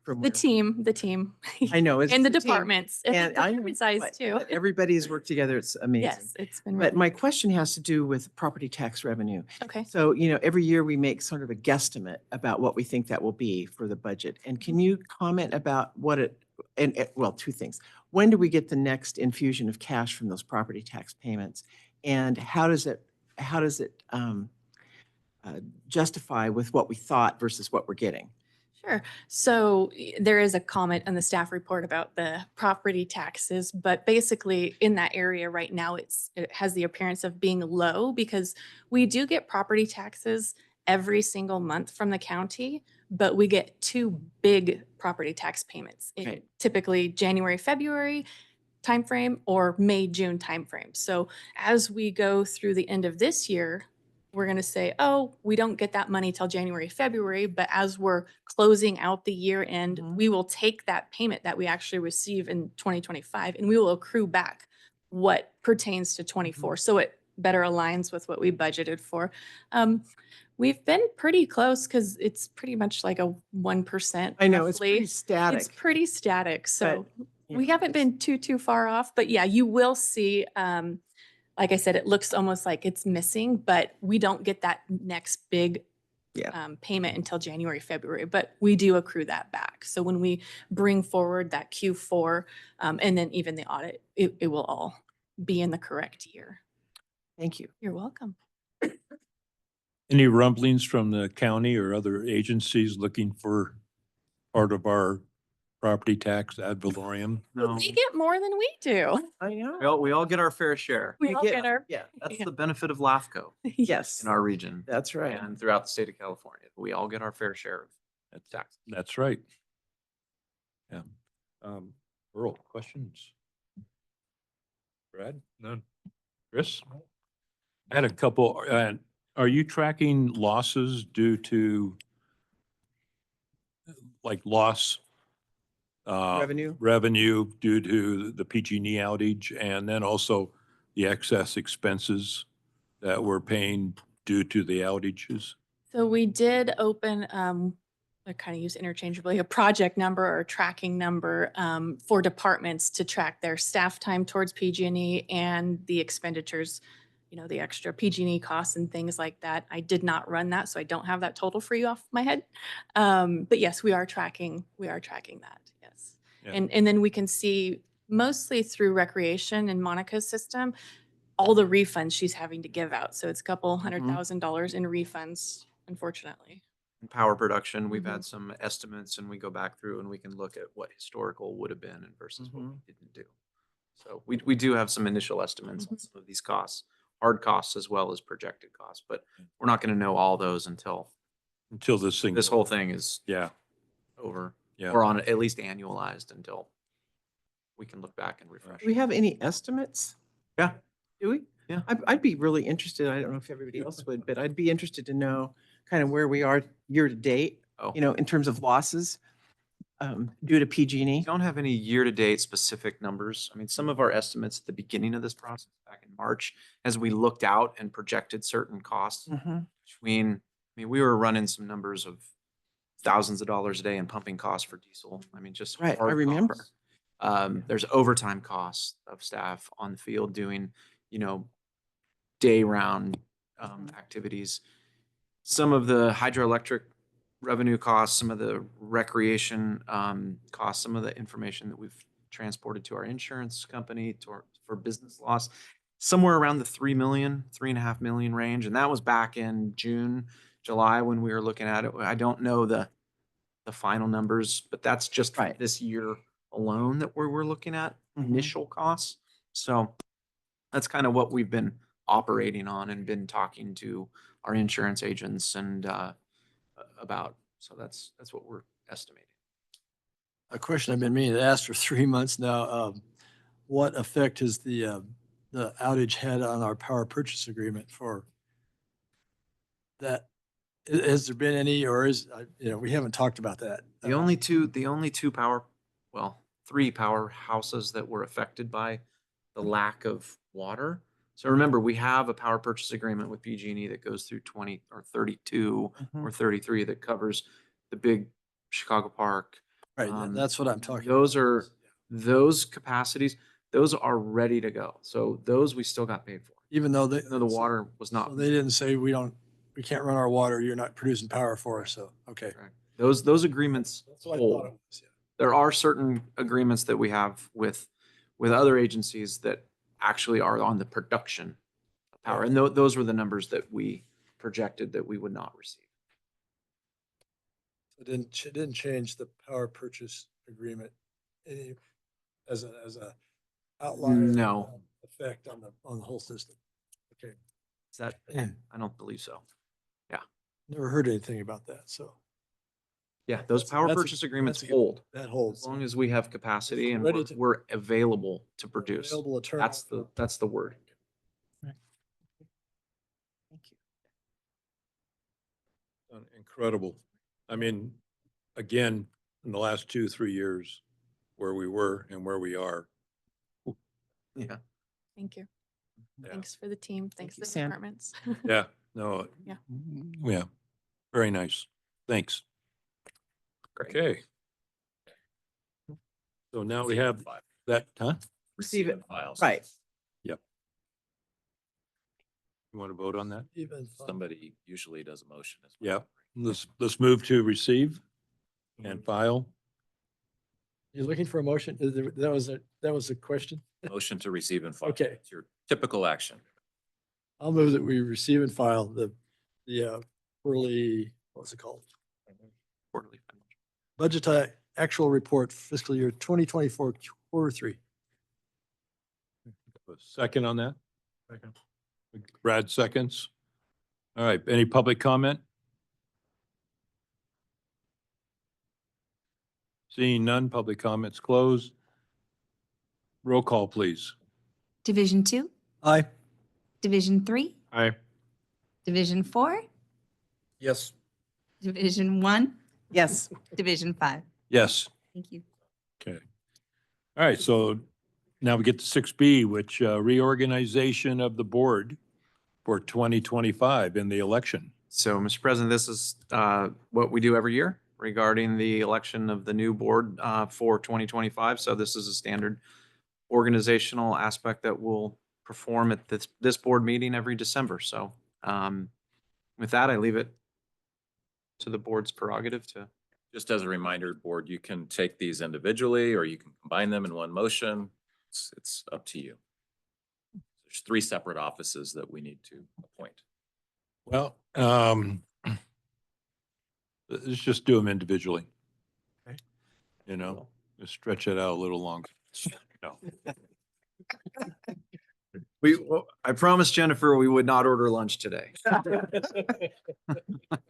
Speaker 1: from
Speaker 7: The
Speaker 1: where-
Speaker 7: team.
Speaker 1: I know, it's
Speaker 7: And the
Speaker 1: the team.
Speaker 7: departments, and
Speaker 1: And
Speaker 7: the
Speaker 1: I know,
Speaker 7: department size
Speaker 1: but-
Speaker 7: too.
Speaker 1: but everybody's worked together. It's amazing.
Speaker 7: Yes, it's been
Speaker 1: But
Speaker 7: really,
Speaker 1: my question has to do with property tax revenue.
Speaker 7: okay.
Speaker 1: So, every year we make sort of a guesstimate about what we think that will be for the budget. And can you comment about what well, two things. When do we get the next infusion of cash from those property tax payments? And how does it justify with what we thought versus what we're getting?
Speaker 7: Sure. So there is a comment on the staff report about the property taxes, but basically in that area right now, it has the appearance of being low because we do get property taxes every single month from the county, but we get two big property tax payments.
Speaker 1: Okay.
Speaker 7: Typically January, February timeframe or May, June timeframe. So as we go through the end of this year, we're going to say, oh, we don't get that money till January, February, but as we're closing out the year end,
Speaker 1: Mhm.
Speaker 7: we will take that payment that we actually receive in 2025 and we will accrue back what pertains to 24. So it better aligns with what we budgeted for. We've been pretty close because it's pretty much like a 1%.
Speaker 1: I know, it's
Speaker 7: roughly.
Speaker 1: pretty static.
Speaker 7: It's pretty static. So
Speaker 1: you
Speaker 7: we
Speaker 1: know,
Speaker 7: haven't
Speaker 1: it's-
Speaker 7: been too far off, but yeah, you will see, like I said, it looks almost like it's missing, but we don't get that next big
Speaker 1: Yeah.
Speaker 7: payment until January, February, but we do accrue that back. So when we bring forward that Q4, and then even the audit, it will all be in the correct year.
Speaker 1: Thank you.
Speaker 7: You're welcome.
Speaker 2: Any rumblings from the county or other agencies looking for part of our property tax ad valorem?
Speaker 5: No,
Speaker 7: They get more than we do.
Speaker 1: I know.
Speaker 5: we all get our fair share.
Speaker 7: We all get our,
Speaker 1: Yeah,
Speaker 5: That's
Speaker 7: Yeah.
Speaker 5: the benefit of LAFCO
Speaker 1: yes,
Speaker 5: in our region
Speaker 1: that's right.
Speaker 5: and throughout the state of California. We all get our fair share of tax.
Speaker 2: That's right. Yeah. Earl, questions? Brad? None. Chris? I had a couple, are you tracking losses due to like loss? Revenue due to the PG&E outage and then also the excess expenses that we're paying due to the outages?
Speaker 7: So we did open, I kind of use interchangeably, a project number or a tracking number for departments to track their staff time towards PG&E and the expenditures, the extra PG&E costs and things like that. I did not run that, so I don't have that total for you off my head. But yes, we are tracking that, yes.
Speaker 2: Yeah.
Speaker 7: And then we can see mostly through Recreation and Monica's system, all the refunds she's having to give out. So it's a couple $100,000 in refunds, unfortunately.
Speaker 5: In power production, we've had some estimates and we go back through and we can look at what historical would have been and versus what we didn't do. So we do have some initial estimates on some of these costs, hard costs as well as projected costs, but we're not going to know all those until this whole thing is
Speaker 2: Yeah.
Speaker 5: over.
Speaker 2: Yeah.
Speaker 5: Or on at least annualized until we can look back and refresh.
Speaker 1: Do we have any estimates?
Speaker 5: Yeah.
Speaker 1: Do we?
Speaker 5: Yeah.
Speaker 1: I'd be really interested. I don't know if everybody else would, but I'd be interested to know kind of where we are year to date,
Speaker 5: Oh.
Speaker 1: in terms of losses due to
Speaker 5: We
Speaker 1: PG&E.
Speaker 5: don't have any year-to-date specific numbers. I mean, some of our estimates at the beginning of this process back in March, as we looked out and projected certain costs we were running some numbers of thousands of dollars a day in pumping costs for diesel. I mean, just
Speaker 1: Right, I
Speaker 5: hard
Speaker 1: remember.
Speaker 5: costs. There's overtime costs of staff on the field doing, day round activities. Some of the hydroelectric revenue costs, some of the recreation costs, some of the information that we've transported to our insurance company for business loss, somewhere around the 3.5 million range. And that was back in June, July when we were looking at it. I don't know the final numbers, but that's just for
Speaker 1: Right.
Speaker 5: this year alone that we're looking at initial costs. So that's kind of what we've been operating on and been talking to our insurance agents and about. So that's what we're estimating.
Speaker 3: A question I've been meaning to ask for 3 months now. What effect has the outage had on our power purchase agreement for that? Has there been any, or we haven't talked about that.
Speaker 5: The only two three powerhouses that were affected by the lack of water So remember, we have a power purchase agreement with PG&E that goes through 20 or 32 or 33 that covers the big Chicago Park.
Speaker 3: Right, that's what I'm talking about.
Speaker 5: Those capacities, those are ready to go. So those we still got paid for.
Speaker 3: Even though
Speaker 5: Even though the water was
Speaker 3: so
Speaker 5: not.
Speaker 3: they didn't say we can't run our water, you're not producing power for us, so, okay.
Speaker 5: Correct. Those agreements
Speaker 3: That's what I
Speaker 5: hold.
Speaker 3: thought it was, yeah.
Speaker 5: There are certain agreements that we have with other agencies that actually are on the production of power. And those were the numbers that we projected that we would not receive.
Speaker 3: It didn't change the power purchase agreement any, as a outlier.
Speaker 5: No.
Speaker 3: Effect on the whole system. Okay,
Speaker 5: Is that, I don't believe so.
Speaker 3: never heard anything about that, so
Speaker 5: Yeah, those power
Speaker 3: That's a-
Speaker 5: purchase agreements
Speaker 3: that's a good-
Speaker 5: hold.
Speaker 3: that
Speaker 5: As
Speaker 3: holds.
Speaker 5: long as we have capacity and
Speaker 3: Ready to-
Speaker 5: we're available to produce.
Speaker 3: Available to turn
Speaker 5: That's
Speaker 3: on.
Speaker 5: that's the word.
Speaker 1: Thank you.
Speaker 2: Incredible. I mean, again, in the last 2-3 years, where we were and where we are.
Speaker 5: Yeah.
Speaker 7: Thank you.
Speaker 2: Yeah.
Speaker 7: Thanks for the team. Thanks to
Speaker 1: you,
Speaker 7: the
Speaker 1: Sam.
Speaker 7: departments.
Speaker 2: Yeah, no.
Speaker 7: Yeah.
Speaker 2: Yeah, very nice. Thanks.
Speaker 5: Great.
Speaker 2: Okay. So now we have that, huh?
Speaker 1: Receive it.
Speaker 8: Files.
Speaker 1: Right.
Speaker 2: You want to vote on that?
Speaker 3: Even
Speaker 8: Somebody usually does a motion as
Speaker 2: Yeah.
Speaker 8: well.
Speaker 2: Let's move to receive and file.
Speaker 3: You're looking for a motion? That was a question?
Speaker 8: Motion to receive and file.
Speaker 3: Okay.
Speaker 8: It's your typical action.
Speaker 3: I'll move that we receive and file the quarterly, what's it called?
Speaker 5: Quarterly.
Speaker 3: Budget actual report fiscal year 2024 Q3.
Speaker 2: A second on that? Brad seconds. All right, any public comment? Seeing none, public comments closed. Roll call, please.
Speaker 4: Division 2,
Speaker 3: Aye.
Speaker 4: Division 3,
Speaker 2: Aye.
Speaker 4: Division 4,
Speaker 3: Yes.
Speaker 4: Division 1,
Speaker 1: Yes.
Speaker 4: Division 5.
Speaker 2: Yes.
Speaker 4: Thank you.
Speaker 2: Okay. All right, so now we get to 6B, which reorganization of the board for 2025 in the election.
Speaker 5: So, Mr. President, this is what we do every year regarding the election of the new board for 2025. So this is a standard organizational aspect that we'll perform at this board meeting every December. So with that, I leave it to the board's prerogative to.
Speaker 8: Just as a reminder, board, you can take these individually or you can combine them in one motion. It's up to you. There's 3 separate offices that we need to appoint.
Speaker 2: Well, let's just do them individually.
Speaker 3: Okay.
Speaker 2: You know, just stretch it out a little longer. No.
Speaker 5: I promised Jennifer we would not order lunch today.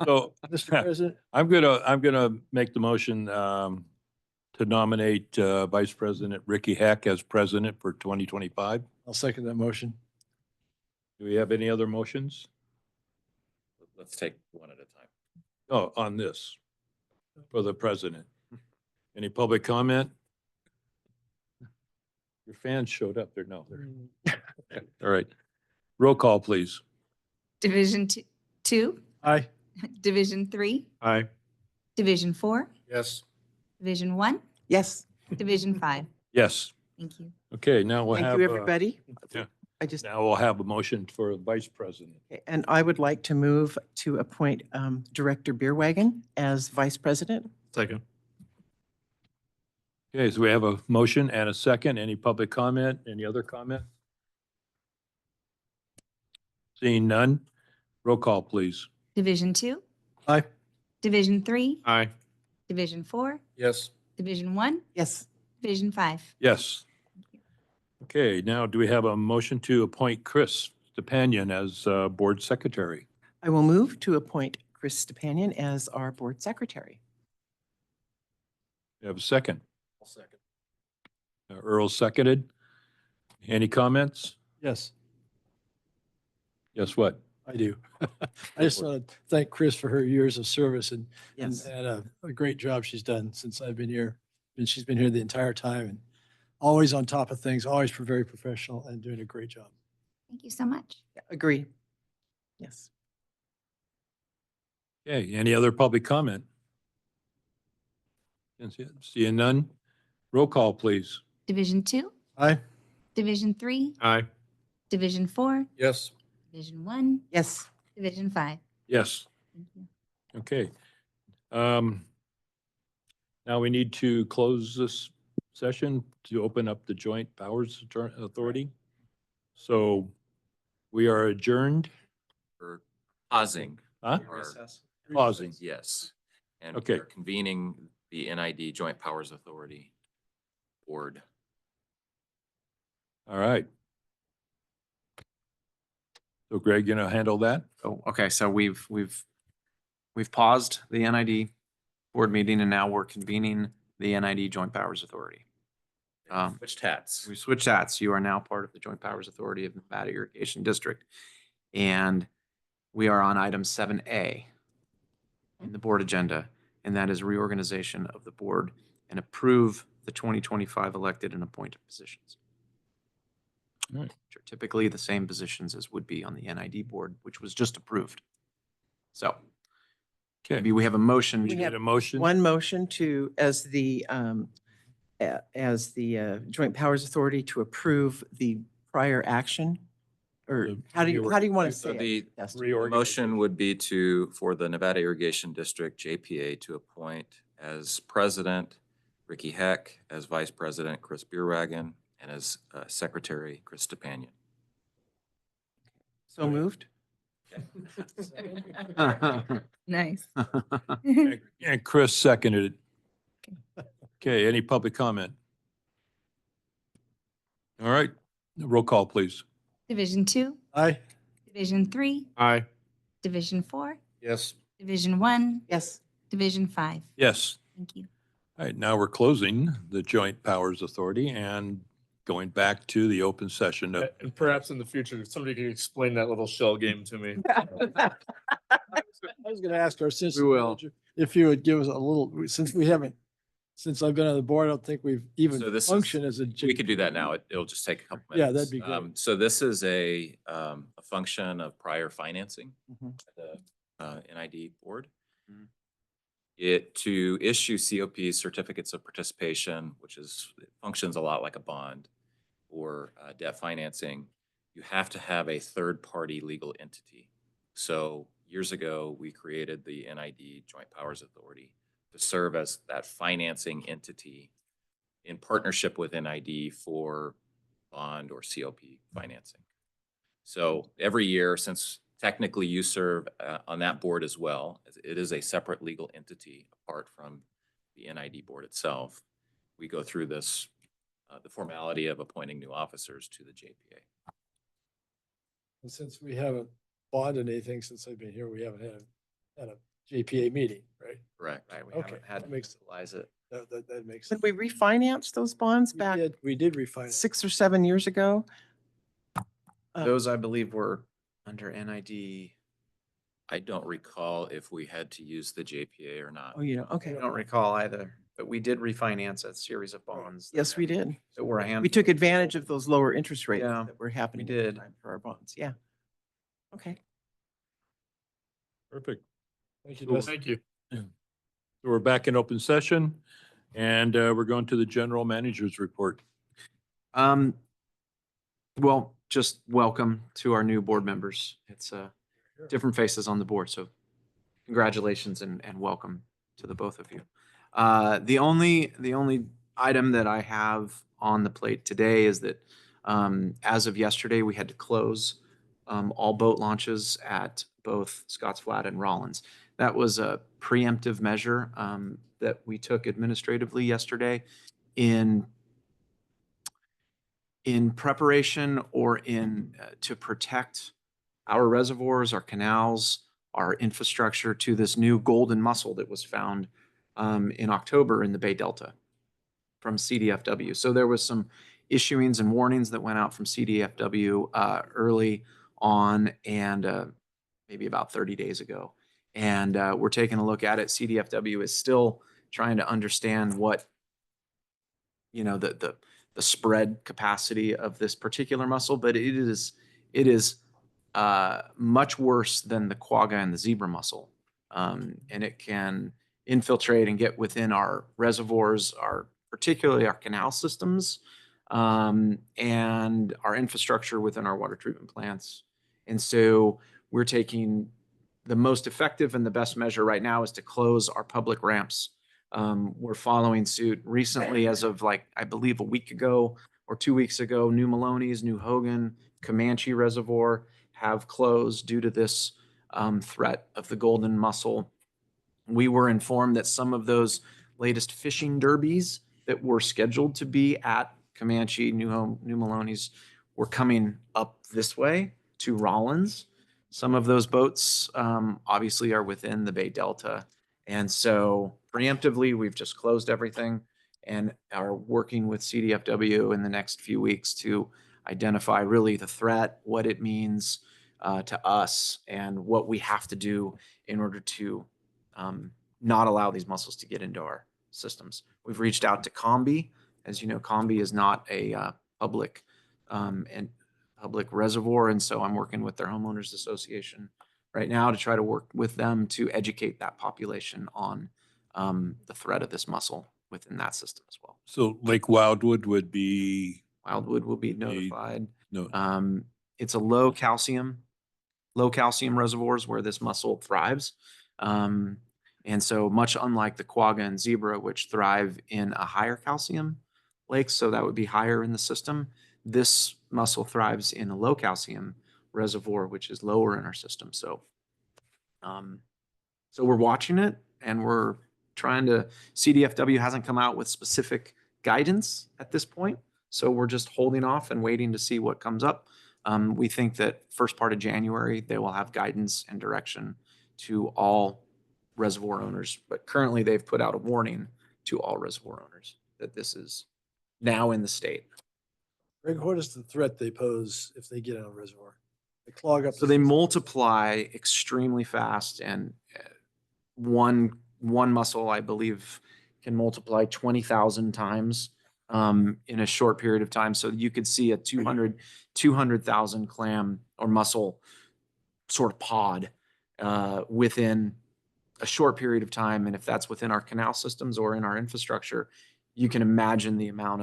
Speaker 2: So
Speaker 3: Mr. President,
Speaker 2: I'm gonna make the motion to nominate Vice President Ricky Hack as president for 2025.
Speaker 3: I'll second that motion.
Speaker 2: Do we have any other motions?
Speaker 8: Let's take one at a time.
Speaker 2: Oh, on this, for the president. Any public comment? Your fans showed up there. No. All right. Roll call, please.
Speaker 4: Division 2,
Speaker 3: Aye.
Speaker 4: Division 3,
Speaker 2: Aye.
Speaker 4: Division 4,
Speaker 3: Yes.
Speaker 4: Division 1,
Speaker 1: Yes.
Speaker 4: Division 5.
Speaker 2: Yes.
Speaker 4: Thank you.
Speaker 2: Okay, now we'll
Speaker 1: Thank
Speaker 2: have,
Speaker 1: you, everybody.
Speaker 2: yeah.
Speaker 1: I just,
Speaker 2: now we'll have a motion for a vice president.
Speaker 1: and I would like to move to appoint Director Beerwagon as vice president.
Speaker 3: Second.
Speaker 2: Okay, so we have a motion and a second. Any public comment? Any other comment? Seeing none, roll call, please.
Speaker 4: Division 2,
Speaker 3: Aye.
Speaker 4: Division 3,
Speaker 2: Aye.
Speaker 4: Division 4,
Speaker 3: Yes.
Speaker 4: Division 1,
Speaker 1: Yes.
Speaker 4: Division 5.
Speaker 2: Yes. Okay, now do we have a motion to appoint Chris Stepanian as board secretary?
Speaker 1: I will move to appoint Chris Stepanian as our board secretary.
Speaker 2: You have a second?
Speaker 3: I'll second.
Speaker 2: Earl seconded. Any comments?
Speaker 3: Yes,
Speaker 2: Guess what?
Speaker 3: I do. I just want to thank Chris for her years of service and
Speaker 1: Yes.
Speaker 3: a great job she's done since I've been here. And she's been here the entire time and always on top of things, always very professional and doing a great job.
Speaker 4: Thank you so much.
Speaker 1: Agree. Yes.
Speaker 2: Okay, any other public comment? Seeing none, roll call, please.
Speaker 4: Division 2,
Speaker 3: Aye.
Speaker 4: Division 3,
Speaker 3: Aye.
Speaker 4: Division 4,
Speaker 3: Yes.
Speaker 4: Division 1,
Speaker 1: Yes.
Speaker 4: Division 5.
Speaker 2: Yes,
Speaker 4: Thank you.
Speaker 2: okay. Now we need to close this session to open up the Joint Powers Authority. So we are adjourned,
Speaker 8: We're pausing.
Speaker 2: huh?
Speaker 8: our-
Speaker 2: Pausing.
Speaker 8: Yes. And
Speaker 2: Okay.
Speaker 8: we're convening the NID Joint Powers Authority Board.
Speaker 2: All right. So Greg, you gonna handle that?
Speaker 5: Oh, okay, so we've paused the NID board meeting and now we're convening the NID Joint Powers Authority.
Speaker 8: Switched hats.
Speaker 5: We switched hats. You are now part of the Joint Powers Authority of Nevada Irrigation District. And we are on item 7A in the board agenda, and that is reorganization of the board and approve the 2025 elected and appointed positions.
Speaker 2: All right.
Speaker 5: Which are typically the same positions as would be on the NID board, which was just approved. So
Speaker 2: Okay,
Speaker 5: maybe we have a motion.
Speaker 1: We
Speaker 2: we
Speaker 1: have
Speaker 2: get a motion?
Speaker 1: One motion to, as the Joint Powers Authority, to approve the prior action? Or
Speaker 2: The
Speaker 1: how do you want to
Speaker 8: So
Speaker 1: say
Speaker 8: the
Speaker 1: it? Esther?
Speaker 8: motion would be for the Nevada Irrigation District, JPA, to appoint as president Ricky Heck, as vice president Chris Bierwagen, and as secretary Chris Stepanian.
Speaker 1: So moved?
Speaker 4: Nice.
Speaker 2: And Chris seconded it. Okay, any public comment? All right, roll call, please.
Speaker 4: Division 2,
Speaker 3: Aye.
Speaker 4: Division 3,
Speaker 3: Aye.
Speaker 4: Division 4,
Speaker 3: Yes.
Speaker 4: Division 1,
Speaker 1: Yes.
Speaker 4: Division 5.
Speaker 2: Yes.
Speaker 4: Thank you.
Speaker 2: All right, now we're closing the Joint Powers Authority and going back to the open session.
Speaker 3: And perhaps in the future, somebody can explain that little shell game to me.
Speaker 9: I was gonna ask our assistant
Speaker 5: We will.
Speaker 9: manager if you would give us a little, since I've been on the board, I don't think we've even
Speaker 8: So this is-
Speaker 9: functioned as a.
Speaker 8: We could do that now. It'll just take a couple
Speaker 9: Yeah,
Speaker 8: minutes.
Speaker 9: that'd be great.
Speaker 8: So this is a function of prior financing,
Speaker 1: Mhm.
Speaker 8: the NID board.
Speaker 5: Mhm.
Speaker 8: To issue COP, certificates of participation, which it functions a lot like a bond or debt financing, you have to have a third-party legal entity. So years ago, we created the NID Joint Powers Authority to serve as that financing entity in partnership with NID for bond or COP financing. So every year, since technically you serve on that board as well, it is a separate legal entity apart from the NID board itself, we go through this, the formality of appointing new officers to the JPA.
Speaker 9: And since we haven't bonded anything since I've been here, we haven't had a JPA meeting, right?
Speaker 8: Correct.
Speaker 5: Right, we
Speaker 9: Okay,
Speaker 5: haven't had
Speaker 9: that makes-
Speaker 5: to utilize it.
Speaker 9: That makes.
Speaker 1: When we refinanced those bonds
Speaker 9: We
Speaker 1: back
Speaker 9: did refinance.
Speaker 1: 6 or 7 years ago.
Speaker 5: Those, I believe, were under NID.
Speaker 8: I don't recall if we had to use the JPA or not.
Speaker 1: Oh, you know,
Speaker 5: I
Speaker 1: okay.
Speaker 5: don't recall either, but we did refinance a series of bonds.
Speaker 1: Yes, we did.
Speaker 5: That were a handful.
Speaker 1: We took advantage of those lower interest rates
Speaker 5: Yeah,
Speaker 1: that were happening.
Speaker 5: we
Speaker 1: at the
Speaker 5: did.
Speaker 1: time for our bonds. Yeah. Okay.
Speaker 2: Perfect.
Speaker 9: Thank you,
Speaker 2: Cool.
Speaker 9: Dustin.
Speaker 3: Thank you.
Speaker 2: So we're back in open session and we're going to the general manager's report.
Speaker 5: Well, just welcome to our new board members. It's different faces on the board, so congratulations and welcome to the both of you. The only item that I have on the plate today is that as of yesterday, we had to close all boat launches at both Scotts Flat and Rollins. That was a preemptive measure that we took administratively yesterday in preparation or to protect our reservoirs, our canals, our infrastructure to this new golden mussel that was found in October in the Bay Delta from CDFW. So there was some issuings and warnings that went out from CDFW early on and maybe about 30 days ago. And we're taking a look at it. CDFW is still trying to understand what, the spread capacity of this particular mussel, but it it is much worse than the quagga and the zebra mussel. And it can infiltrate and get within our reservoirs, particularly our canal systems, and our infrastructure within our water treatment plants. And so we're taking the most effective and the best measure right now is to close our public ramps. We're following suit recently, as of I believe a week ago or 2 weeks ago, New Maloney's, New Hogan, Comanche Reservoir have closed due to this threat of the golden mussel. We were informed that some of those latest fishing derbies that were scheduled to be at Comanche, New Maloney's, were coming up this way to Rollins. Some of those boats obviously are within the Bay Delta. And so preemptively, we've just closed everything and are working with CDFW in the next few weeks to identify really the threat, what it means to us, and what we have to do in order to not allow these mussels to get into our systems. We've reached out to Combi. As you know, Combi is not a public reservoir, and so I'm working with their homeowners association right now to try to work with them to educate that population on the threat of this mussel within that system as well.
Speaker 2: So Lake Wildwood would be,
Speaker 5: Wildwood will be notified.
Speaker 2: no,
Speaker 5: It's a low calcium reservoirs where this mussel thrives. And so much unlike the quagga and zebra, which thrive in a higher calcium lake, so that would be higher in the system, this mussel thrives in a low calcium reservoir, which is lower in our system. So, so we're watching it, and we're trying to, CDFW hasn't come out with specific guidance at this point. So we're just holding off and waiting to see what comes up. We think that first part of January, they will have guidance and direction to all reservoir owners. But currently they've put out a warning to all reservoir owners that this is now in the state.
Speaker 9: Greg, what is the threat they pose if they get on a reservoir? They clog up.
Speaker 5: So they multiply extremely fast, and one mussel, I believe, can multiply 20,000 times in a short period of time. So you could see a 200,000 clam or mussel sort of pod within a short period of time. And if that's within our canal systems or in our infrastructure, you can imagine the amount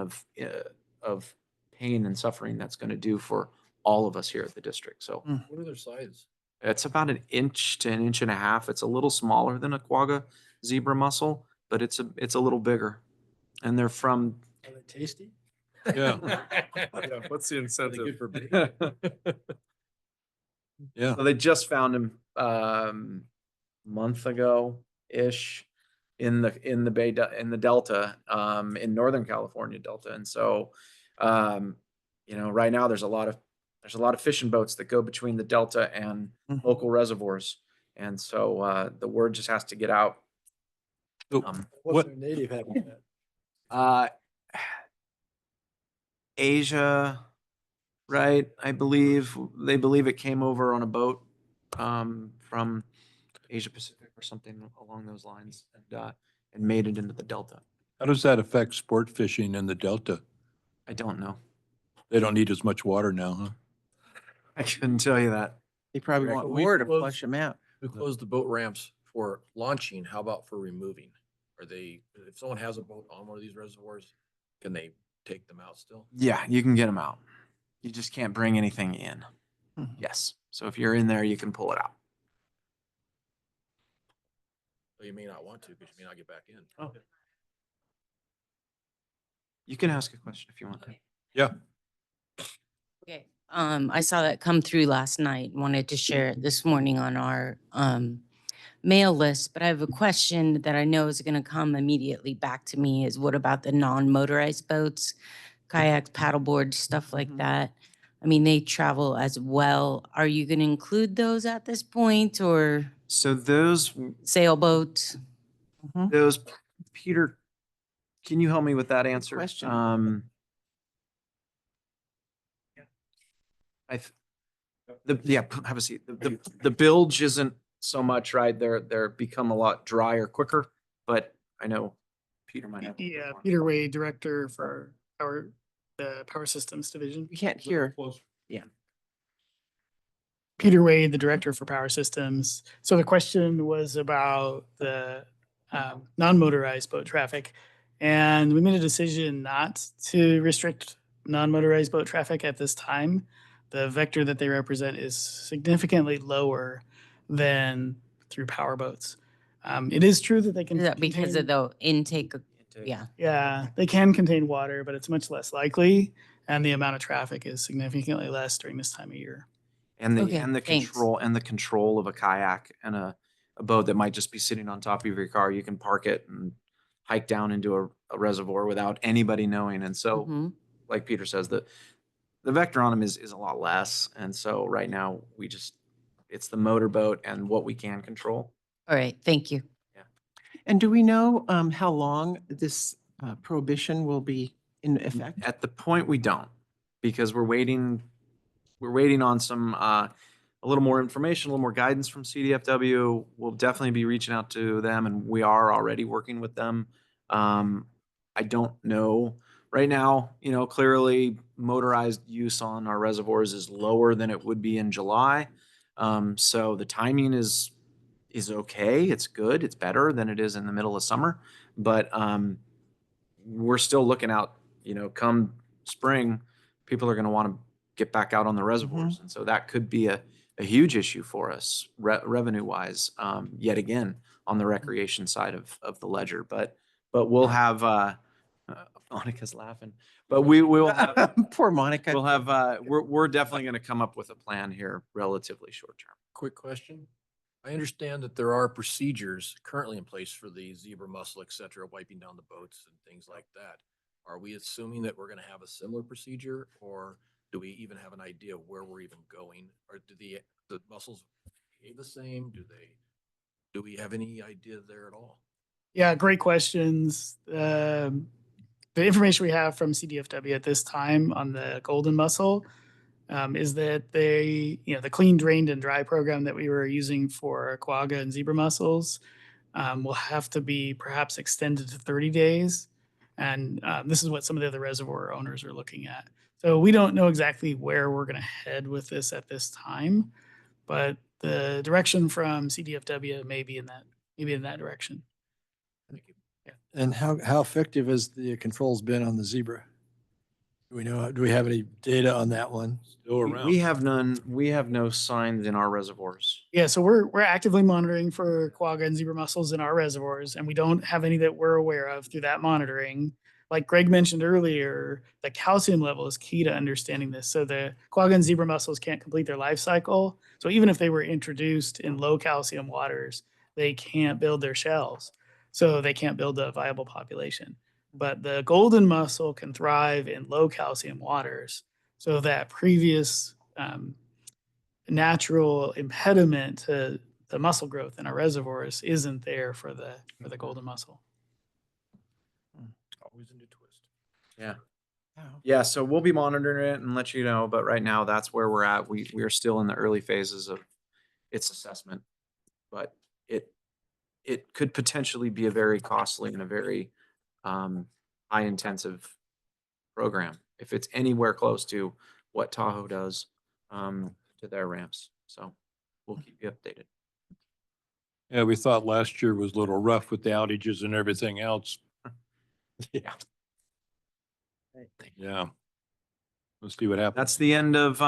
Speaker 5: of pain and suffering that's going to do for all of us here at the district. So
Speaker 3: What are their sizes?
Speaker 5: it's about an inch to an inch and a half. It's a little smaller than a quagga zebra mussel, but it's a little bigger. And they're from
Speaker 9: Are they tasty?
Speaker 2: yeah,
Speaker 3: What's the incentive? Good for bait?
Speaker 2: yeah.
Speaker 5: So they just found him month ago-ish in the Delta, in Northern California Delta. And so, right now there's a lot of fishing boats that go between the Delta and
Speaker 1: Mhm.
Speaker 5: local reservoirs. And so the word just has to get out.
Speaker 2: So
Speaker 5: Um,
Speaker 9: What's
Speaker 2: what,
Speaker 9: their native habitat?
Speaker 5: Asia, right? They believe it came over on a boat from Asia Pacific or something along those lines, and made it into the Delta.
Speaker 2: how does that affect sport fishing in the Delta?
Speaker 5: I don't know.
Speaker 2: They don't need as much water now, huh?
Speaker 5: I couldn't tell you that.
Speaker 1: They probably
Speaker 3: Right.
Speaker 1: want
Speaker 3: We
Speaker 1: more to
Speaker 3: close-
Speaker 1: flush them out.
Speaker 3: We close the boat ramps for launching. How about for removing? If someone has a boat on one of these reservoirs, can they take them out still?
Speaker 5: Yeah, you can get them out. You just can't bring anything in.
Speaker 1: Mhm.
Speaker 5: Yes. So if you're in there, you can pull it out.
Speaker 3: So you may not want to because you may not get back in.
Speaker 5: Oh. You can ask a question if you want to.
Speaker 2: Yeah,
Speaker 10: Okay, I saw that come through last night, wanted to share it this morning on our mail list, but I have a question that I know is gonna come immediately back to me is what about the non-motorized boats, kayaks, paddleboards, stuff like
Speaker 1: Mhm.
Speaker 10: that? I mean, they travel as well. Are you gonna include those at this point or
Speaker 5: So those,
Speaker 10: sailboats?
Speaker 5: Peter, can you help me with that answer?
Speaker 1: question.
Speaker 5: Have a seat. The bilge isn't so much, right? They're become a lot drier quicker, but I know Peter might have. a little
Speaker 11: Yeah,
Speaker 5: more.
Speaker 11: Peter Way, Director for the Power Systems Division.
Speaker 1: We can't hear.
Speaker 3: Peter Wade, the Director for Power Systems. So the question was about the non-motorized boat traffic. And we made a decision not to restrict non-motorized boat traffic at this time. The vector that they represent is significantly lower than through power boats. It is true that they can
Speaker 10: Is that because of
Speaker 3: contain-
Speaker 10: the intake? Yeah.
Speaker 3: Yeah, they can contain water, but it's much less likely. And the amount of traffic is significantly less during this time of year.
Speaker 5: And the,
Speaker 10: Okay,
Speaker 5: and the
Speaker 10: thanks.
Speaker 5: control of a kayak and a boat that might just be sitting on top of your car, you can park it and hike down into a reservoir without anybody knowing. And so,
Speaker 10: Mhm.
Speaker 5: like Peter says, the vector on them is a lot less. And so right now, it's the motorboat and what we can control.
Speaker 10: All right, thank you.
Speaker 1: And do we know how long this prohibition will be in effect?
Speaker 5: At the point we don't, because we're waiting on some, a little more information, a little more guidance from CDFW. We'll definitely be reaching out to them, and we are already working with them. I don't know. Right now, clearly motorized use on our reservoirs is lower than it would be in July. So the timing is okay. It's good. It's better than it is in the middle of summer. But we're still looking out, come spring, people are going to want to get back out on the reservoirs. And so that could be a huge issue for us revenue wise, yet again, on the recreation side of the ledger. But we'll have, Monica's laughing, but we will have,
Speaker 1: Poor Monica.
Speaker 5: we'll have, we're definitely going to come up with a plan here relatively short term.
Speaker 9: Quick question. I understand that there are procedures currently in place for the zebra mussel, et cetera, wiping down the boats and things like that. Are we assuming that we're going to have a similar procedure, or do we even have an idea of where we're even going? Or do the mussels behave the same? Do we have any idea there at all?
Speaker 3: Yeah, great questions. The information we have from CDFW at this time on the golden mussel is that they, the clean, drained, and dry program that we were using for quagga and zebra mussels will have to be perhaps extended to 30 days. And this is what some of the other reservoir owners are looking at. So we don't know exactly where we're going to head with this at this time, but the direction from CDFW may be in that direction.
Speaker 9: Thank you. And how effective has the controls been on the zebra? Do we have any data on that one?
Speaker 2: Still around.
Speaker 5: We have none. We have no signs in our reservoirs.
Speaker 3: Yeah, so we're actively monitoring for quagga and zebra mussels in our reservoirs, and we don't have any that we're aware of through that monitoring. Like Greg mentioned earlier, the calcium level is key to understanding this. So the quagga and zebra mussels can't complete their life cycle. So even if they were introduced in low calcium waters, they can't build their shells. So they can't build a viable population. But the golden mussel can thrive in low calcium waters. So that previous natural impediment to the mussel growth in our reservoirs isn't there for the golden mussel.
Speaker 9: Always into twist.
Speaker 5: Yeah. Yeah, so we'll be monitoring it and let you know, but right now that's where we're at. We are still in the early phases of its assessment. But it could potentially be a very costly and a very high intensive program if it's anywhere close to what Tahoe does to their ramps. So we'll keep you updated.
Speaker 2: Yeah, we thought last year was a little rough with the outages and everything else.
Speaker 5: Yeah.
Speaker 2: Yeah. Let's see what happens.
Speaker 5: That's the end of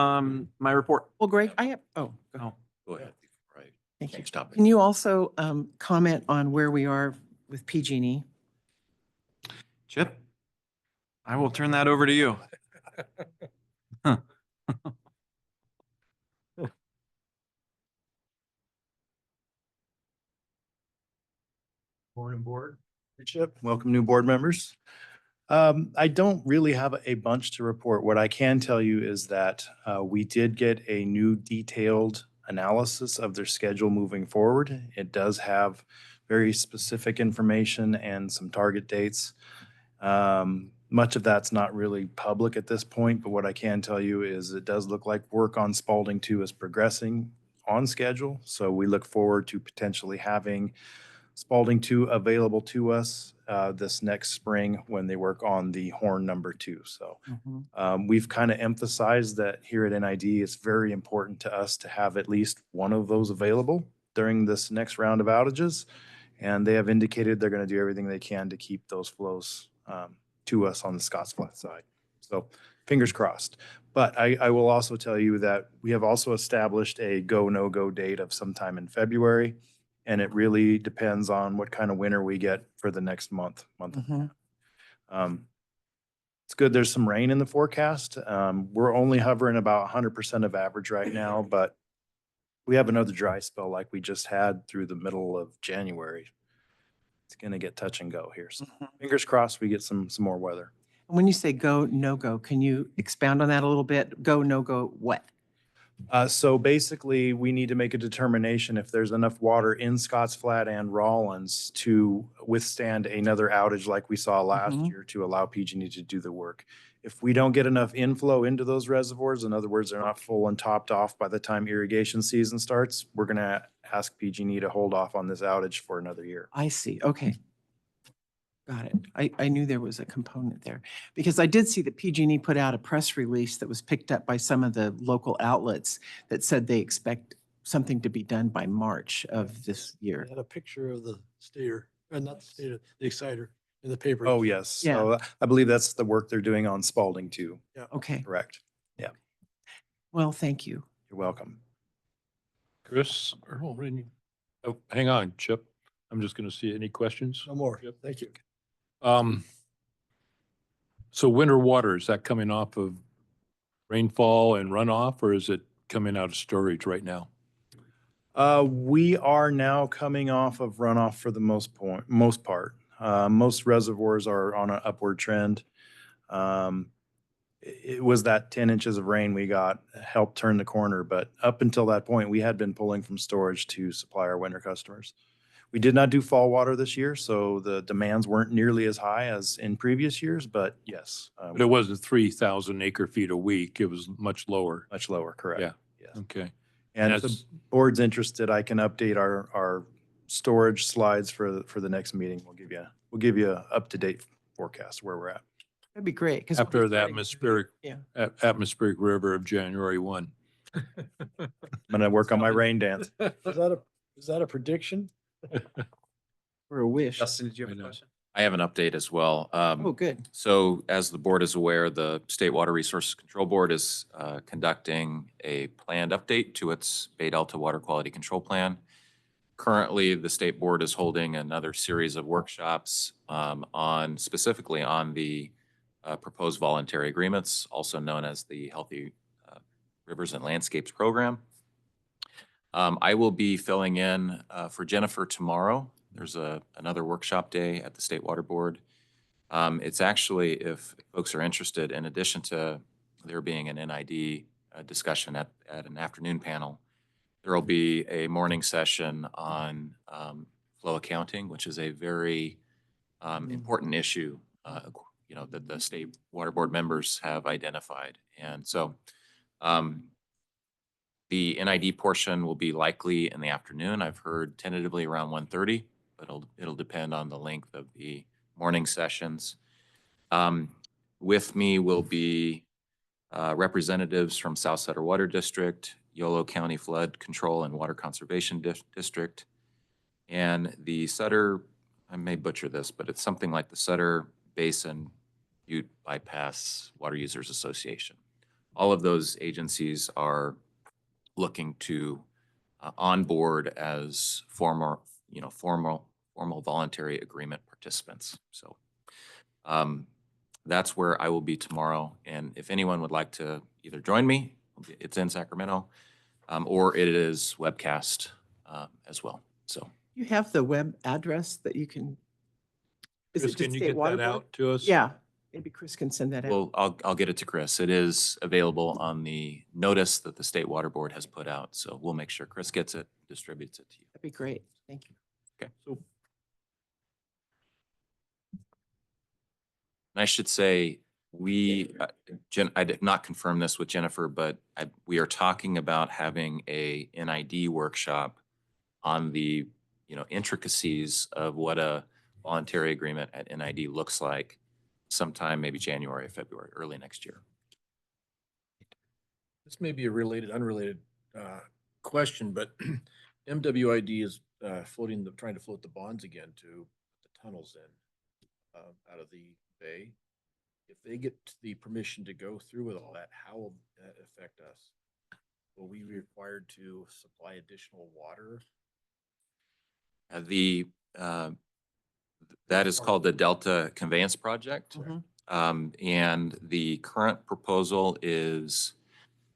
Speaker 5: my report.
Speaker 1: Well, Greg, I have, go ahead.
Speaker 8: Go ahead. Right.
Speaker 1: Thank you.
Speaker 8: Keep stopping.
Speaker 1: Can you also comment on where we are with PG&E?
Speaker 5: Chip, I will turn that over to you.
Speaker 11: Morning, board. Chip, welcome new board members. I don't really have a bunch to report. What I can tell you is that we did get a new detailed analysis of their schedule moving forward. It does have very specific information and some target dates. Much of that's not really public at this point, but what I can tell you is it does look like work on Spalding 2 is progressing on schedule. So we look forward to potentially having Spalding 2 available to us this next spring when they work on the horn number 2. So we've kind of emphasized that here at NID, it's very important to us to have at least one of those available during this next round of outages. And they have indicated they're going to do everything they can to keep those flows to us on the Scotts Flat side. So fingers crossed. But I will also tell you that we have also established a go, no-go date of sometime in February. And it really depends on what kind of winter we get for the next month and a half. It's good there's some rain in the forecast. We're only hovering about 100% of average right now, but we have another dry spell like we just had through the middle of January. It's going to get touch and go here. So fingers crossed we get some more weather.
Speaker 1: When you say go, no go, can you expound on that a little bit? Go, no go, what?
Speaker 11: So basically, we need to make a determination if there's enough water in Scotts Flat and Rawlins to withstand another outage like we saw last year to allow PG&E to do the work. If we don't get enough inflow into those reservoirs, in other words, they're not full and topped off by the time irrigation season starts, we're going to ask PG&E to hold off on this outage for another year.
Speaker 1: I see. Okay. Got it. I knew there was a component there because I did see that PG&E put out a press release that was picked up by some of the local outlets that said they expect something to be done by March of this year.
Speaker 3: I had a picture of the stator, not the stator, the exciter in the paper.
Speaker 11: Oh, yes.
Speaker 1: Yeah.
Speaker 11: So I believe that's the work they're doing on Spalding too.
Speaker 1: Okay.
Speaker 11: Correct. Yeah.
Speaker 1: Well, thank you.
Speaker 11: You're welcome.
Speaker 2: Chris, oh, hang on, Chip. I'm just going to see any questions.
Speaker 3: No more.
Speaker 2: Yep.
Speaker 3: Thank you.
Speaker 2: So winter water, is that coming off of rainfall and runoff, or is it coming out of storage right now?
Speaker 11: We are now coming off of runoff for the most part. Most reservoirs are on an upward trend. It was that 10 inches of rain we got helped turn the corner, but up until that point, we had been pulling from storage to supply our winter customers. We did not do fall water this year, so the demands weren't nearly as high as in previous years, but yes.
Speaker 2: But it wasn't 3,000 acre feet a week. It was much lower.
Speaker 11: Much lower, correct.
Speaker 2: Yeah.
Speaker 11: Yes.
Speaker 2: Okay.
Speaker 11: And if the
Speaker 2: that's-
Speaker 11: board's interested, I can update our storage slides for the next meeting. We'll give you a up-to-date forecast where we're at.
Speaker 1: That'd be great. Because
Speaker 2: After the atmospheric river of January 1.
Speaker 11: I'm gonna work on my rain dance.
Speaker 3: Is that a prediction?
Speaker 1: For a wish.
Speaker 5: Justin, did you have
Speaker 2: I
Speaker 5: a
Speaker 2: know.
Speaker 5: question?
Speaker 8: I have an update as well.
Speaker 1: Oh, good.
Speaker 8: So as the board is aware, the State Water Resources Control Board is conducting a planned update to its Bay Delta Water Quality Control Plan. Currently, the state board is holding another series of workshops specifically on the proposed voluntary agreements, also known as the Healthy Rivers and Landscapes Program. I will be filling in for Jennifer tomorrow. There's another workshop day at the State Water Board. It's actually, if folks are interested, in addition to there being an NID discussion at an afternoon panel, there will be a morning session on flow accounting, which is a very important issue, that the State Water Board members have identified. And so the NID portion will be likely in the afternoon. I've heard tentatively around 1:30, but it'll depend on the length of the morning sessions. With me will be representatives from South Sutter Water District, Yolo County Flood Control and Water Conservation District, and the Sutter, I may butcher this, but it's something like the Sutter Basin Butte Bypass Water Users Association. All of those agencies are looking to onboard as formal voluntary agreement participants. So that's where I will be tomorrow. And if anyone would like to either join me, it's in Sacramento, or it is webcast as well. So
Speaker 1: You have the web address that you can. Is
Speaker 2: Chris,
Speaker 1: it
Speaker 2: can
Speaker 1: just
Speaker 2: you
Speaker 1: State
Speaker 2: get
Speaker 1: Water
Speaker 2: that
Speaker 1: Board?
Speaker 2: out to us?
Speaker 1: Yeah, maybe Chris can send that out.
Speaker 8: well, I'll get it to Chris. It is available on the notice that the State Water Board has put out. So we'll make sure Chris gets it, distributes it to you.
Speaker 1: That'd be great. Thank you.
Speaker 8: Okay. And I should say, I did not confirm this with Jennifer, but we are talking about having a NID workshop on the intricacies of what a voluntary agreement at NID looks like sometime maybe January, February, early next year.
Speaker 9: This may be a unrelated question, but MWID is trying to float the bonds again to put the tunnels in out of the bay. If they get the permission to go through with all that, how will that affect us? Will we be required to supply additional water?
Speaker 8: That is called the Delta Conveyance Project. And the current proposal is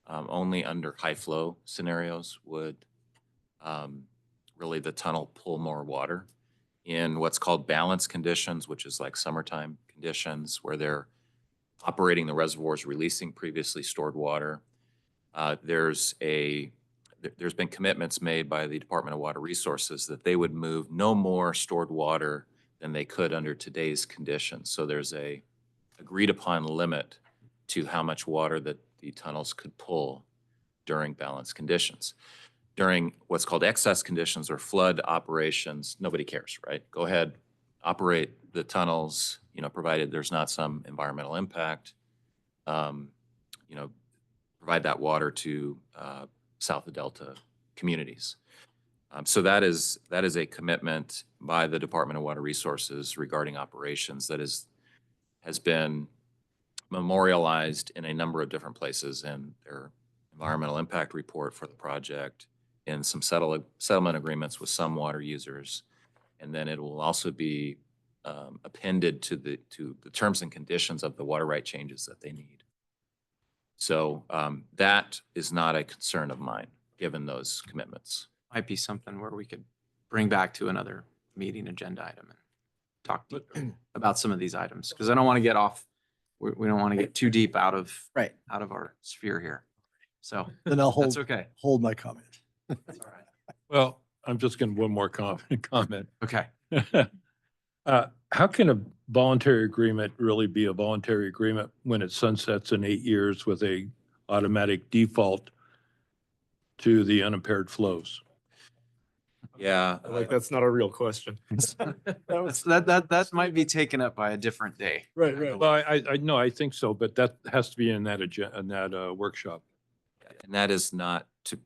Speaker 8: only under high flow scenarios would really the tunnel pull more water. In what's called balance conditions, which is like summertime conditions where they're operating the reservoirs, releasing previously stored water. There's been commitments made by the Department of Water Resources that they would move no more stored water than they could under today's conditions. So there's a agreed upon limit to how much water that the tunnels could pull during balance conditions. During what's called excess conditions or flood operations, nobody cares, right? Go ahead, operate the tunnels, provided there's not some environmental impact, provide that water to south of Delta communities. So that is a commitment by the Department of Water Resources regarding operations that has been memorialized in a number of different places in their environmental impact report for the project, in some settlement agreements with some water users, and then it will also be appended to the terms and conditions of the water right changes that they need. So that is not a concern of mine, given those commitments.
Speaker 5: Might be something where we could bring back to another meeting agenda item and talk about some of these items, because I don't want to get off, we don't want to get too deep out of our sphere here. So
Speaker 3: Then I'll
Speaker 5: that's okay.
Speaker 3: hold my comment.
Speaker 5: That's all right.
Speaker 2: Well, I'm just going to one more comment.
Speaker 5: Okay.
Speaker 2: How can a voluntary agreement really be a voluntary agreement when it sunsets in 8 years with a automatic default to the unimpaired flows?
Speaker 8: Yeah.
Speaker 3: That's not a real question.
Speaker 5: That might be taken up by a different day.
Speaker 3: Right.
Speaker 2: Well, I know, I think so, but that has to be in that workshop.
Speaker 8: And that is not, to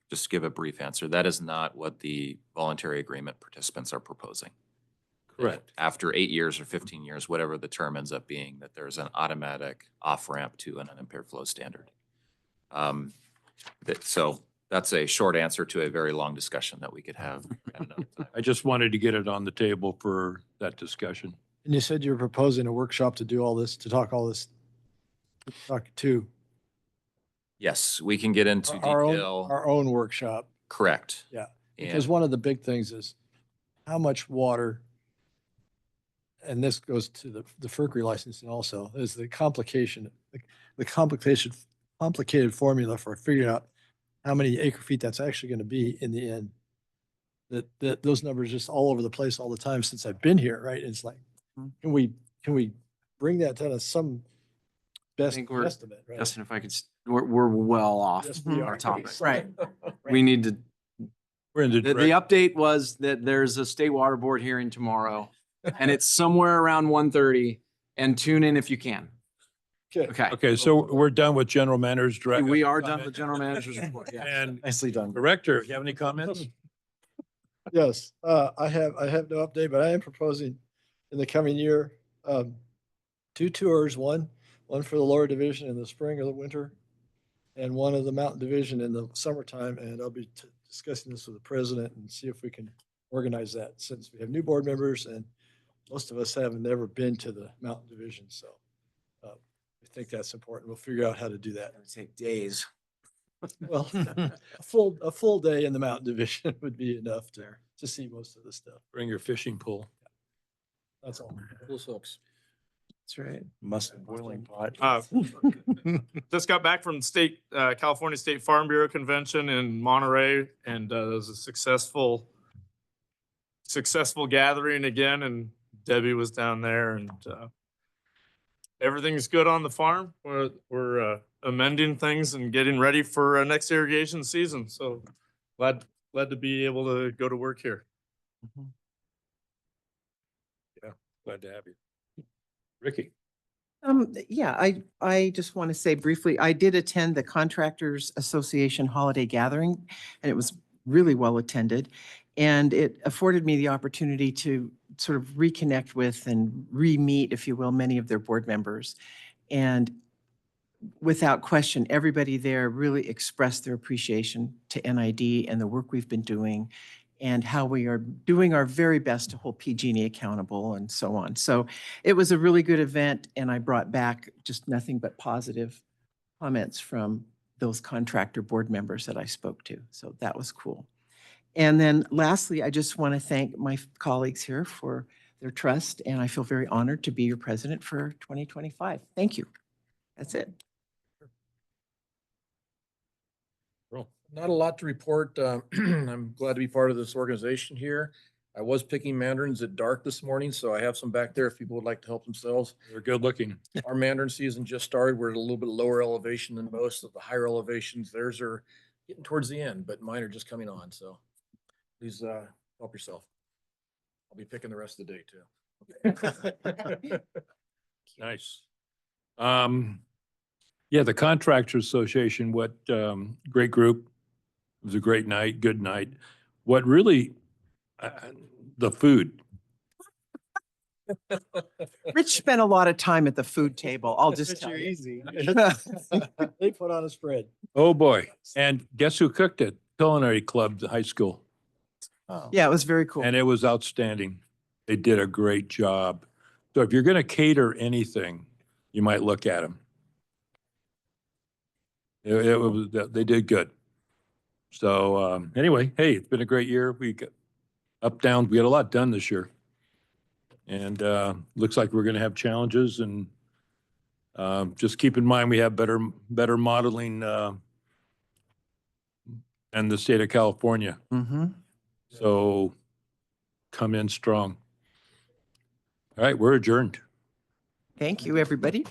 Speaker 8: just give a brief answer, that is not what the voluntary agreement participants are proposing.
Speaker 2: Correct.
Speaker 8: After 8 years or 15 years, whatever the term ends up being, that there's an automatic off-ramp to an unimpaired flow standard. So that's a short answer to a very long discussion that we could have at another time.
Speaker 2: I just wanted to get it on the table for that discussion.
Speaker 3: And you said you were proposing a workshop to do all this, to talk to
Speaker 8: Yes, we can get into detail.
Speaker 3: our own workshop.
Speaker 8: Correct.
Speaker 3: Yeah.
Speaker 8: And
Speaker 3: Because one of the big things is how much water, and this goes to the FERC licensing also, is the complicated formula for figuring out how many acre feet that's actually going to be in the end. That those numbers just all over the place all the time since I've been here, right? It's like, can we bring that down to some best
Speaker 5: think we're-
Speaker 3: estimate, right?
Speaker 5: Justin, if I could, we're well off
Speaker 3: Yes, we
Speaker 5: our
Speaker 3: are.
Speaker 5: topic.
Speaker 1: Right.
Speaker 5: We need to,
Speaker 2: We're in the
Speaker 5: the update was that there's a state water board hearing tomorrow and it's somewhere around 1:30, and tune in if you can. Okay.
Speaker 2: Okay, so we're done with general manager's direct.
Speaker 5: We are done with general manager's report. Yeah.
Speaker 2: And
Speaker 3: Nicely done.
Speaker 2: director, you have any comments?
Speaker 3: Yes, I have no update, but I am proposing in the coming year, 2 tours, one for the lower division in the spring or the winter, and one of the mountain division in the summertime. And I'll be discussing this with the president and see if we can organize that, since we have new board members and most of us have never been to the mountain division. So I think that's important. We'll figure out how to do that.
Speaker 5: It'll take days.
Speaker 3: Well, a full day in the mountain division would be enough to see most of the stuff.
Speaker 2: Bring your fishing pole.
Speaker 3: That's all.
Speaker 9: Those hooks.
Speaker 5: That's right.
Speaker 11: Mustard boiling pot.
Speaker 12: Just got back from California State Farm Bureau Convention in Monterey, and it was a successful gathering again. And Debbie was down there, and everything's good on the farm. We're amending things and getting ready for next irrigation season. So glad to be able to go to work here.
Speaker 2: Glad to have you. Ricky?
Speaker 1: Yeah, I just want to say briefly, I did attend the Contractors Association Holiday Gathering, and it was really well attended. And it afforded me the opportunity to sort of reconnect with and re-meet, if you will, many of their board members. And without question, everybody there really expressed their appreciation to NID and the work we've been doing and how we are doing our very best to hold PG&E accountable and so on. So it was a really good event, and I brought back just nothing but positive comments from those contractor board members that I spoke to. So that was cool. And then lastly, I just want to thank my colleagues here for their trust, and I feel very honored to be your president for 2025. Thank you. That's it.
Speaker 9: Not a lot to report. I'm glad to be part of this organization here. I was picking mandarins at dark this morning, so I have some back there if people would like to help themselves.
Speaker 2: They're good looking.
Speaker 9: Our mandarin season just started. We're at a little bit lower elevation than most of the higher elevations. Theirs are getting towards the end, but mine are just coming on. So please help yourself. I'll be picking the rest of the day too.
Speaker 2: Nice. Yeah, the Contractors Association, what, great group. It was a great night, good night. What really, the food.
Speaker 1: Rich spent a lot of time at the food table, I'll just tell you.
Speaker 3: Easy. They put on a spread.
Speaker 2: Oh, boy. And guess who cooked it? Culinary Club, the high school.
Speaker 1: Yeah, it was very cool.
Speaker 2: And it was outstanding. They did a great job. So if you're going to cater anything, you might look at them. They did good. So anyway, hey, it's been a great year. We got up, down, we got a lot done this year. And looks like we're going to have challenges, and just keep in mind, we have better modeling in the state of California.
Speaker 1: Mm-hmm.
Speaker 2: So come in strong. All right, we're adjourned.
Speaker 1: Thank you, everybody.